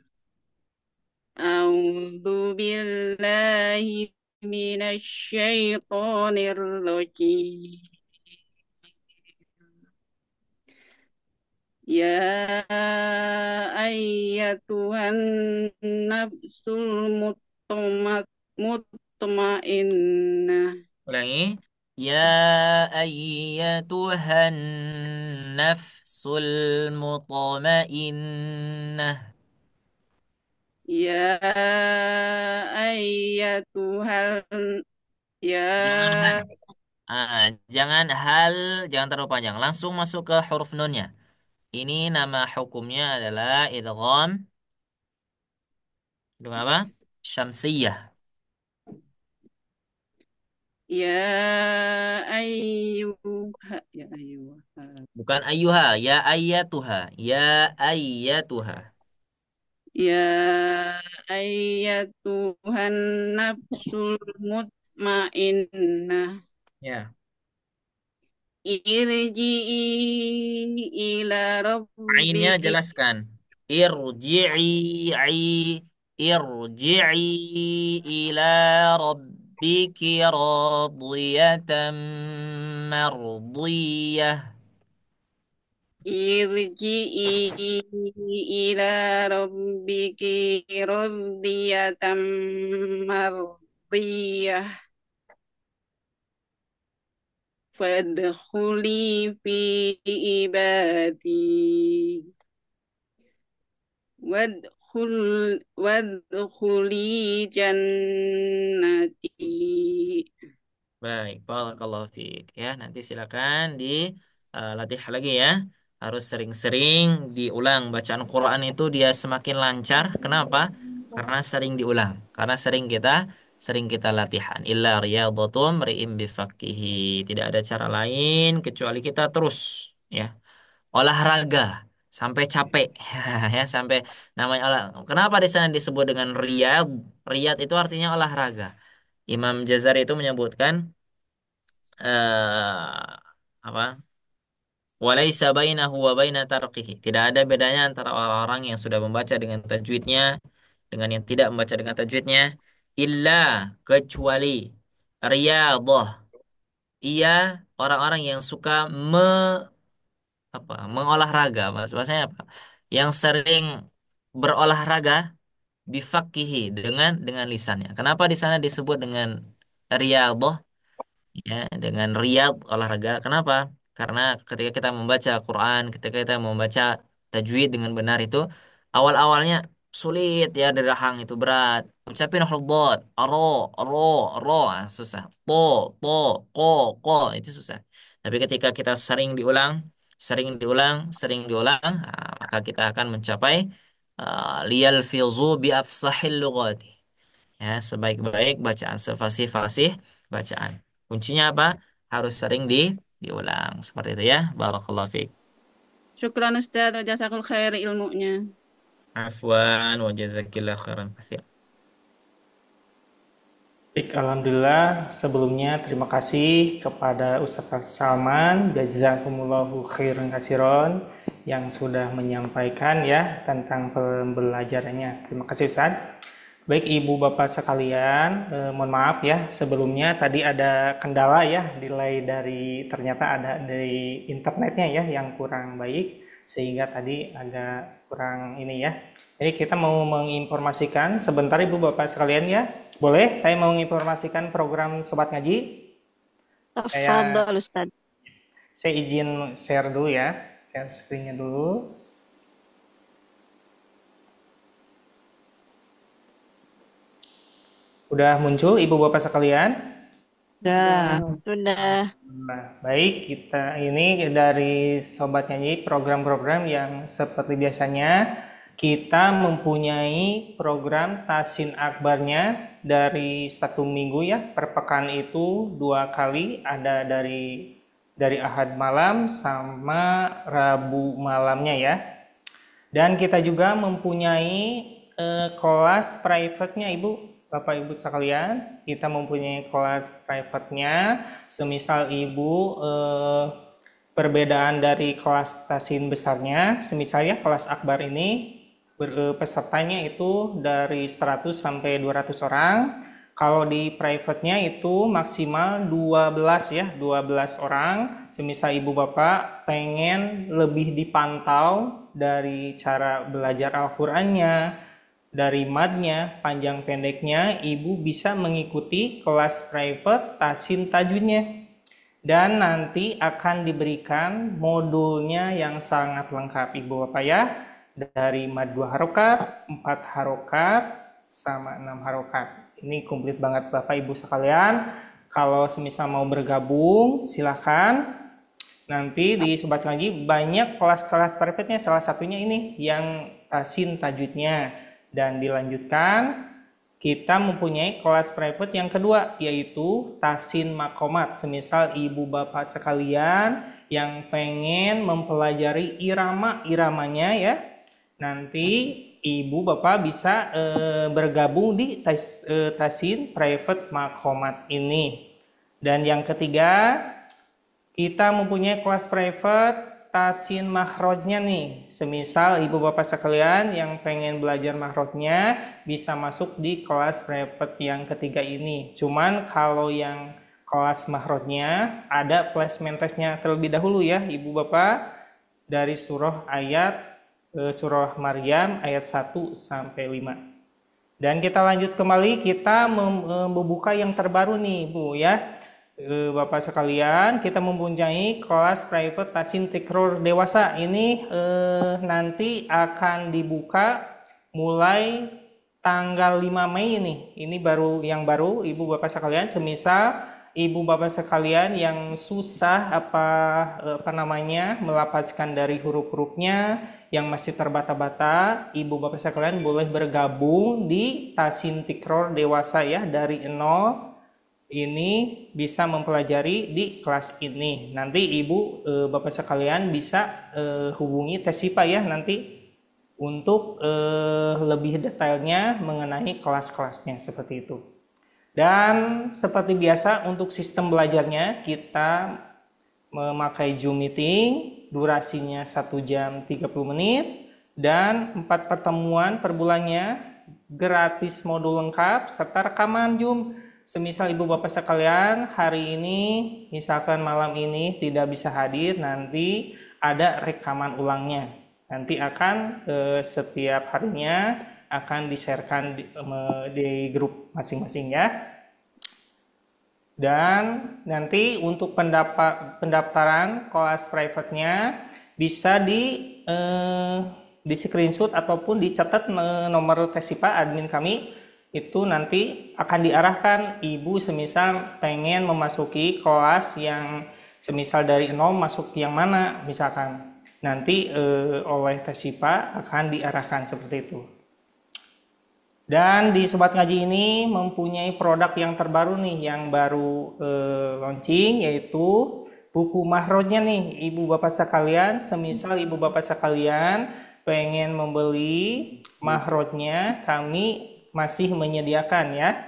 A'udzu billahi minasyaitonir rajim. Ya ayyatuhan nafsul mutmainnah. Ulangi. Ya ayyatuhan nafsul mutmainnah. Ya ayyatuhan ya Jangan jangan terlalu panjang. Langsung masuk ke huruf nunnya. Ini nama hukumnya adalah idgham. Idgham apa? Syamsiyah. ya ayyuha ya ayyuha Bukan ayyuha, ya ayyatuha. Ya ayyatuha. Ya ayyatuhan nafsul mutmainnah. Ya. Irji'i ila Ainnya rabbiki. jelaskan. Irji'i ila rabbiki radiyatan mardiyah. Irji'i ila rabbiki radiyatan mardiyah. Fadkhuli fi ibadi. Wadkhul wadkhuli jannati. Baik, barakallahu fiik. Ya, nanti silakan dilatih lagi ya. Harus sering-sering diulang. Bacaan Quran itu dia semakin lancar. Kenapa? Karena sering diulang. Karena sering kita latihan. Illa riyadhatum ri'im bifakkihi. Tidak ada cara lain kecuali kita terus ya olahraga sampai capek ya sampai namanya olah. Kenapa di sana disebut dengan riyad? Riyad itu artinya olahraga. Imam Jazari itu menyebutkan apa? Walaisa bainahu wa baina tarqihi. Tidak ada bedanya antara orang-orang yang sudah membaca dengan tajwidnya dengan yang tidak membaca dengan tajwidnya illa kecuali riyadhah. Ia orang-orang yang suka mengolahraga. Maksudnya apa? Yang sering berolahraga bifakihi dengan lisannya. Kenapa di sana disebut dengan riyadhah? Ya, dengan riyad olahraga. Kenapa? Karena ketika kita membaca Quran, ketika kita membaca tajwid dengan benar itu awal-awalnya sulit ya derahang itu berat. Ucapin huruf dhad, ro, ro, ro, susah. To, ko, ko itu susah. Tapi ketika kita sering diulang, maka kita akan mencapai liyal fizu bi afsahil lughati. Ya, sebaik-baik bacaan, sefasih-fasih bacaan. Kuncinya apa? Harus sering diulang. Seperti itu ya. Barakallahu fiik. Syukran Ustaz, wa jasakul khair ilmunya. Afwan wa jazakillah khairan katsir. Baik, alhamdulillah. Sebelumnya terima kasih kepada Ustaz Salman, jazakumullahu khairan katsiran yang sudah menyampaikan ya tentang pembelajarannya. Terima kasih Ustaz. Baik Ibu Bapak sekalian, mohon maaf ya sebelumnya tadi ada kendala ya, delay ternyata ada dari internetnya ya yang kurang baik sehingga tadi agak kurang ini ya. Jadi kita mau menginformasikan sebentar Ibu Bapak sekalian ya. Boleh saya mau menginformasikan program Sobat Ngaji? Tafadhol Ustaz. Saya izin share dulu ya. Share screen-nya dulu. Udah muncul Ibu Bapak sekalian? Sudah. Nah, baik, kita ini dari Sobat Nyanyi program-program yang seperti biasanya kita mempunyai program Tasin Akbarnya dari 1 minggu ya, per pekan itu 2 kali, ada dari Ahad malam sama Rabu malamnya ya. Dan kita juga mempunyai kelas private-nya Ibu Bapak Ibu sekalian, kita mempunyai kelas private-nya, semisal Ibu perbedaan dari kelas tasin besarnya, semisal ya kelas akbar ini pesertanya itu dari 100 sampai 200 orang. Kalau di private-nya itu maksimal 12 ya, 12 orang. Semisal Ibu Bapak pengen lebih dipantau dari cara belajar Al-Qur'annya, dari madnya, panjang pendeknya, Ibu bisa mengikuti kelas private tasin tajwidnya. Dan nanti akan diberikan modulnya yang sangat lengkap Ibu Bapak ya. Dari mad 2 harokat, 4 harokat, sama 6 harokat. Ini komplit banget Bapak Ibu sekalian. Kalau semisal mau bergabung, silahkan. Nanti di Sobat Ngaji banyak kelas-kelas private-nya, salah satunya ini yang tasin tajwidnya. Dan dilanjutkan, kita mempunyai kelas private yang kedua, yaitu Tasin Makomat. Semisal Ibu Bapak sekalian yang pengen mempelajari irama-iramanya ya, nanti Ibu Bapak bisa bergabung di Tasin Private Makhomat ini. Dan yang ketiga, kita mempunyai kelas private Tasin Makhrojnya nih. Semisal Ibu Bapak sekalian yang pengen belajar makhrojnya bisa masuk di kelas private yang ketiga ini. Cuman kalau yang kelas makhrojnya ada placement testnya terlebih dahulu ya Ibu Bapak, dari surah surah Maryam ayat 1 sampai 5. Dan kita lanjut kembali, kita membuka yang terbaru nih Bu ya. Bapak sekalian, kita mempunyai kelas private Tasin Tikror dewasa. Ini nanti akan dibuka mulai tanggal 5 Mei ini. Ini yang baru Ibu Bapak sekalian. Semisal Ibu Bapak sekalian yang susah apa namanya melapaskan dari huruf-hurufnya, yang masih terbata-bata, Ibu Bapak sekalian boleh bergabung di Tasin Tikror dewasa ya, dari 0 ini bisa mempelajari di kelas ini. Nanti Ibu Bapak sekalian bisa hubungi Tesipa ya nanti untuk lebih detailnya mengenai kelas-kelasnya seperti itu. Dan seperti biasa untuk sistem belajarnya kita memakai Zoom meeting, durasinya 1 jam 30 menit dan 4 pertemuan per bulannya, gratis modul lengkap serta rekaman Zoom. Semisal Ibu Bapak sekalian hari ini, misalkan malam ini tidak bisa hadir, nanti ada rekaman ulangnya. Nanti akan setiap harinya akan di-sharekan di grup masing-masing ya. Dan nanti untuk pendaftaran kelas private-nya bisa di screenshot ataupun dicatat nomor Tesipa admin kami. Itu nanti akan diarahkan Ibu semisal pengen memasuki kelas yang semisal dari 0 masuk yang mana misalkan. Nanti oleh Tesipa akan diarahkan seperti itu. Dan di Sobat Ngaji ini mempunyai produk yang terbaru nih, yang baru launching, yaitu buku makhrojnya nih Ibu Bapak sekalian. Semisal Ibu Bapak sekalian pengen membeli makhrojnya, kami masih menyediakan ya.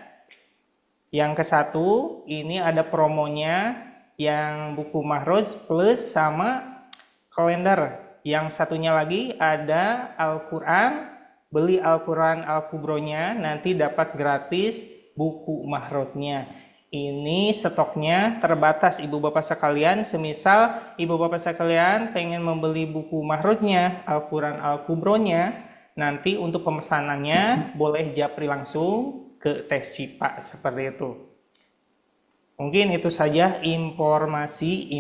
Yang ke-1 ini ada promonya yang buku makhroj plus sama kalender. Yang satunya lagi ada Al-Quran, beli Al-Quran Al-Kubronya nanti dapat gratis buku makhrojnya. Ini stoknya terbatas Ibu Bapak sekalian. Semisal Ibu Bapak sekalian pengen membeli buku makhrojnya Al-Quran Al-Kubronya, nanti untuk pemesanannya boleh japri langsung ke Tesipa seperti itu. Mungkin itu saja informasi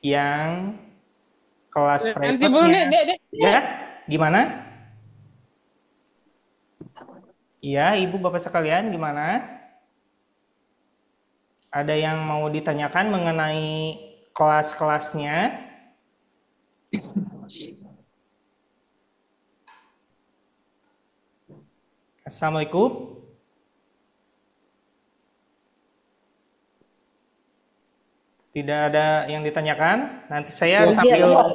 yang kelas private-nya. Ya, gimana? Ya, Ibu Bapak sekalian, gimana? Ada yang mau ditanyakan mengenai kelas-kelasnya? Assalamualaikum. Tidak ada yang ditanyakan. Nanti saya sambil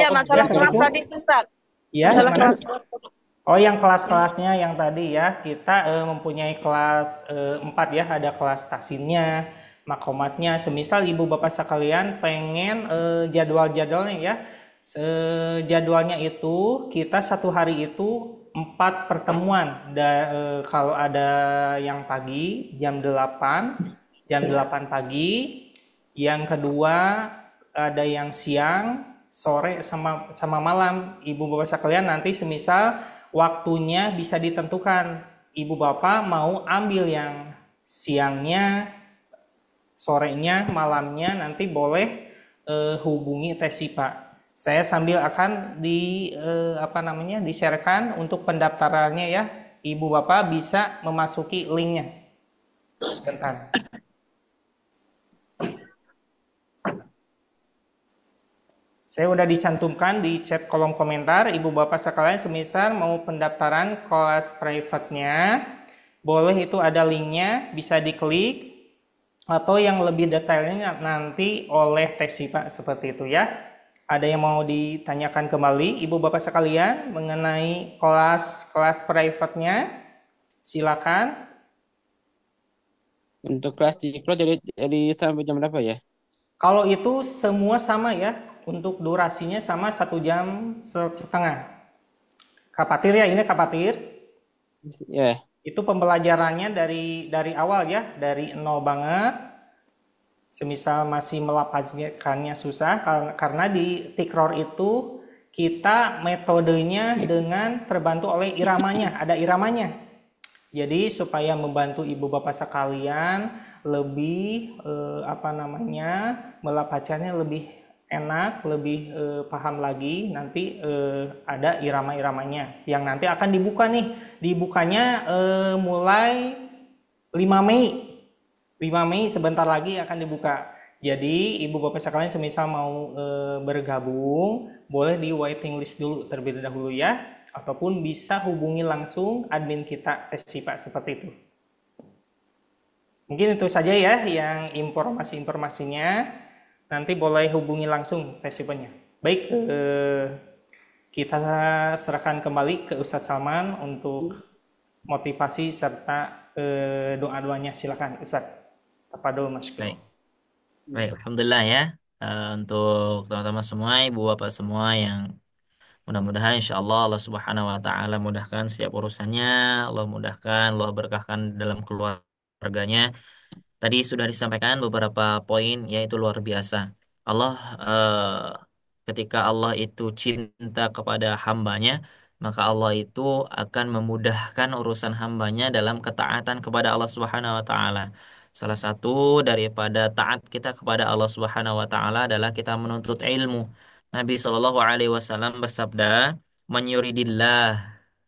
masalah kelas tadi itu Ustaz. Ya, Masalah kelas. Oh, yang kelas-kelasnya yang tadi ya, kita mempunyai kelas 4 ya, ada kelas tasinnya, makhomatnya. Semisal Ibu Bapak sekalian pengen jadwal-jadwalnya ya, jadwalnya itu kita satu hari itu 4 pertemuan. Kalau ada yang pagi jam 8 pagi, yang kedua ada yang siang, sore sama malam. Ibu Bapak sekalian nanti semisal waktunya bisa ditentukan. Ibu Bapak mau ambil yang siangnya, sorenya, malamnya, nanti boleh hubungi Tesipa. Saya sambil akan di-sharekan untuk pendaftarannya ya. Ibu Bapak bisa memasuki linknya. Bentar. Saya udah dicantumkan di chat kolom komentar. Ibu Bapak sekalian semisal mau pendaftaran kelas private-nya, boleh itu ada linknya, bisa diklik. Atau yang lebih detailnya nanti oleh Tesipa seperti itu ya. Ada yang mau ditanyakan kembali, Ibu Bapak sekalian, mengenai kelas private-nya? Silakan. Untuk kelas di dari sampai jam berapa ya? Kalau itu semua sama ya, untuk durasinya sama 1 jam setengah. Kapatir ya, ini kapatir. Ya. Itu pembelajarannya dari awal ya, dari nol banget. Semisal masih melafazkannya susah, karena di tikror itu kita metodenya dengan terbantu oleh iramanya, ada iramanya. Jadi supaya membantu ibu bapak sekalian lebih melafazkannya lebih enak, lebih paham lagi, nanti ada irama-iramanya yang nanti akan dibuka nih. Dibukanya mulai 5 Mei. 5 Mei sebentar lagi akan dibuka. Jadi ibu bapak sekalian semisal mau bergabung, boleh di waiting list dulu terlebih dahulu ya, ataupun bisa hubungi langsung admin kita Tesipa seperti itu. Mungkin itu saja ya yang informasi-informasinya. Nanti boleh hubungi langsung Tesipanya. Baik, kita serahkan kembali ke Ustadz Salman untuk motivasi serta doa-doanya. Silakan Ustadz. Tafadhol Mas. Baik, alhamdulillah ya. Untuk teman-teman semua, ibu bapak semua yang mudah-mudahan insya Allah Subhanahu wa taala mudahkan setiap urusannya, Allah mudahkan, Allah berkahkan dalam keluarganya. Tadi sudah disampaikan beberapa poin, yaitu luar biasa. Allah ketika Allah itu cinta kepada hambanya, maka Allah itu akan memudahkan urusan hambanya dalam ketaatan kepada Allah Subhanahu wa taala. Salah satu daripada taat kita kepada Allah Subhanahu wa taala adalah kita menuntut ilmu. Nabi Shallallahu alaihi wasallam bersabda, "Man yuridillah."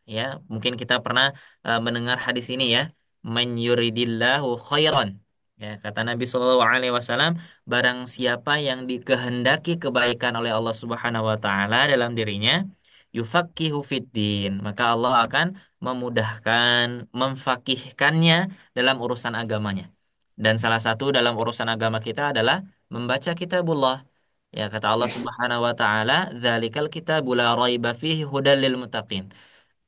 Ya, mungkin kita pernah mendengar hadis ini ya. "Man yuridillahu khairan." Ya, kata Nabi Shallallahu alaihi wasallam, barang siapa yang dikehendaki kebaikan oleh Allah Subhanahu wa taala dalam dirinya, yufaqihu fiddin, maka Allah akan memudahkan, memfakihkannya dalam urusan agamanya. Dan salah satu dalam urusan agama kita adalah membaca kitabullah. Ya, kata Allah Subhanahu wa taala, "Dzalikal kitabul la raiba fihi hudal lil muttaqin."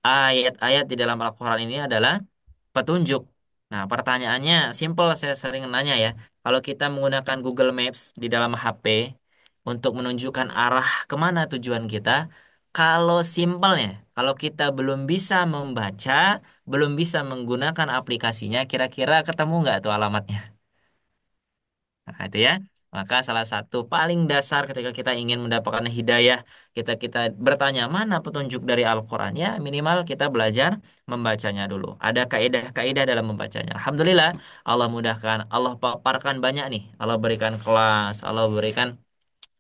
Ayat-ayat di dalam Al-Qur'an ini adalah petunjuk. Nah, pertanyaannya simple, saya sering nanya ya. Kalau kita menggunakan Google Maps di dalam HP untuk menunjukkan arah kemana tujuan kita, kalau simpelnya, kalau kita belum bisa membaca, belum bisa menggunakan aplikasinya, kira-kira ketemu nggak tuh alamatnya? Nah, itu ya. Maka salah satu paling dasar ketika kita ingin mendapatkan hidayah, kita bertanya mana petunjuk dari Al-Qur'an, ya minimal kita belajar membacanya dulu. Ada kaidah-kaidah dalam membacanya. Alhamdulillah, Allah mudahkan, Allah paparkan banyak nih. Allah berikan kelas, Allah berikan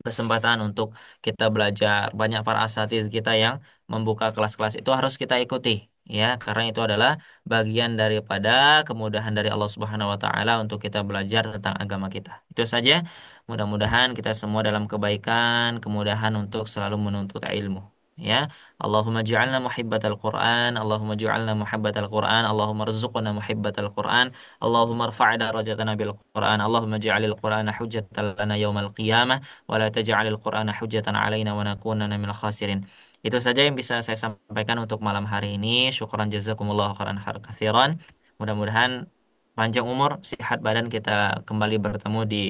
kesempatan untuk kita belajar. Banyak para asatiz kita yang membuka kelas-kelas itu harus kita ikuti ya, karena itu adalah bagian daripada kemudahan dari Allah Subhanahu wa taala untuk kita belajar tentang agama kita. Itu saja. Mudah-mudahan kita semua dalam kebaikan, kemudahan untuk selalu menuntut ilmu. Ya, Allahumma ja'alna muhibbatal Qur'an, Allahumma ja'alna muhibbatal Qur'an, Allahumma rzuqna muhibbatal Qur'an, Allahumma rfa' darajatana bil Qur'an, Allahumma ja'alil Qur'ana hujjatan lana yaumal qiyamah. Wala taj'alil Qur'ana hujjatan 'alaina wa nakunanna minal khasirin. Itu saja yang bisa saya sampaikan untuk malam hari ini. Syukran jazakumullah khairan katsiran. Mudah-mudahan panjang umur, sehat badan, kita kembali bertemu di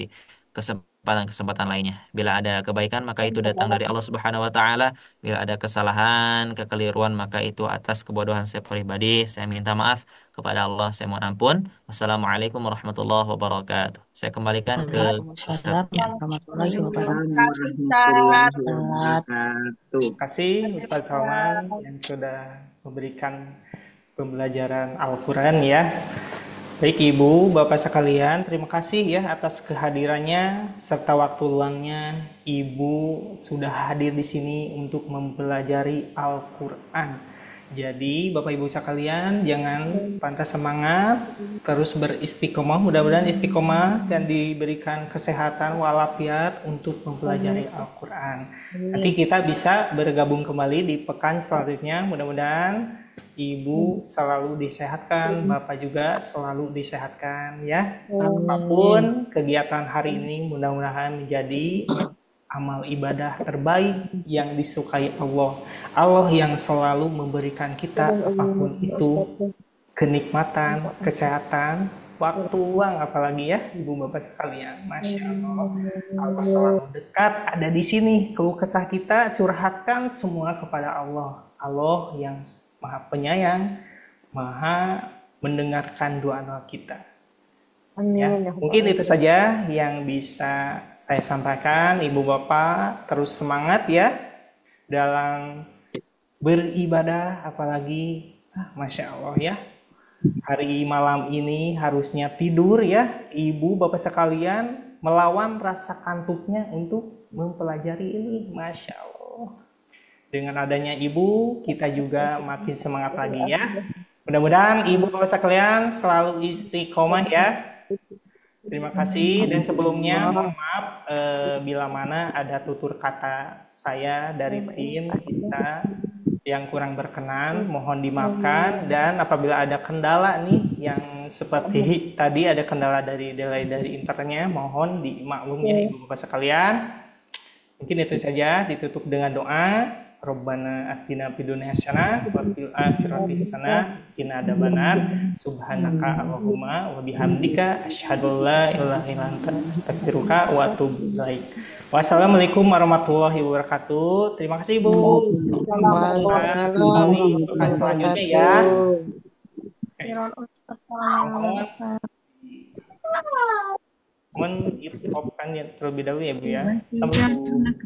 kesempatan-kesempatan lainnya. Bila ada kebaikan maka itu datang dari Allah Subhanahu wa taala. Bila ada kesalahan, kekeliruan maka itu atas kebodohan saya pribadi. Saya minta maaf kepada Allah, saya mohon ampun. Wassalamualaikum warahmatullahi wabarakatuh. Saya kembalikan ke Waalaikumsalam Ustaz. warahmatullahi Waalaikumsalam wabarakatuh. warahmatullahi wabarakatuh. Terima kasih Ustaz Salman yang sudah memberikan pembelajaran Al-Quran ya. Baik Ibu, Bapak sekalian, terima kasih ya atas kehadirannya serta waktu luangnya. Ibu sudah hadir di sini untuk mempelajari Al-Quran. Jadi Bapak Ibu sekalian, jangan patah semangat, terus beristiqomah. Mudah-mudahan istiqomah dan diberikan kesehatan walafiat untuk mempelajari Al-Quran. Nanti kita bisa bergabung kembali di pekan selanjutnya. Mudah-mudahan Ibu selalu disehatkan, Bapak juga selalu disehatkan ya. Apapun kegiatan hari ini mudah-mudahan menjadi amal ibadah terbaik yang disukai Allah. Allah yang selalu memberikan kita apapun itu, kenikmatan, kesehatan, waktu luang, apalagi ya ibu bapak sekalian. Masya Allah, Allah selalu dekat, ada di sini. Keluh kesah kita curhatkan semua kepada Allah. Allah yang maha penyayang, maha mendengarkan doa-doa kita. Ya, mungkin itu saja yang bisa saya sampaikan. Ibu bapak terus semangat ya dalam beribadah, apalagi Masya Allah ya, hari malam ini harusnya tidur ya ibu bapak sekalian, melawan rasa kantuknya untuk mempelajari ini. Masya Allah, dengan adanya ibu kita juga makin semangat lagi ya. Mudah-mudahan ibu bapak sekalian selalu istiqomah ya. Terima kasih, dan sebelumnya mohon maaf bila mana ada tutur kata saya dari tim kita yang kurang berkenan, mohon dimaafkan. Dan apabila ada kendala nih yang seperti tadi ada kendala dari delay dari internetnya, mohon dimaklum ya ibu bapak sekalian. Mungkin itu saja, ditutup dengan doa. Rabbana atina fid dunya hasanah wa fil akhirati hasanah wa qina adzabannar. Subhanaka Allahumma wa bihamdika asyhadu an la ilaha illa anta astaghfiruka wa atubu ilaik. Wassalamualaikum warahmatullahi wabarakatuh. Terima kasih Bu. Waalaikumsalam Kembali selanjutnya ya. Mohon di-stop kan ya terlebih dahulu ya Bu ya. Assalamualaikum.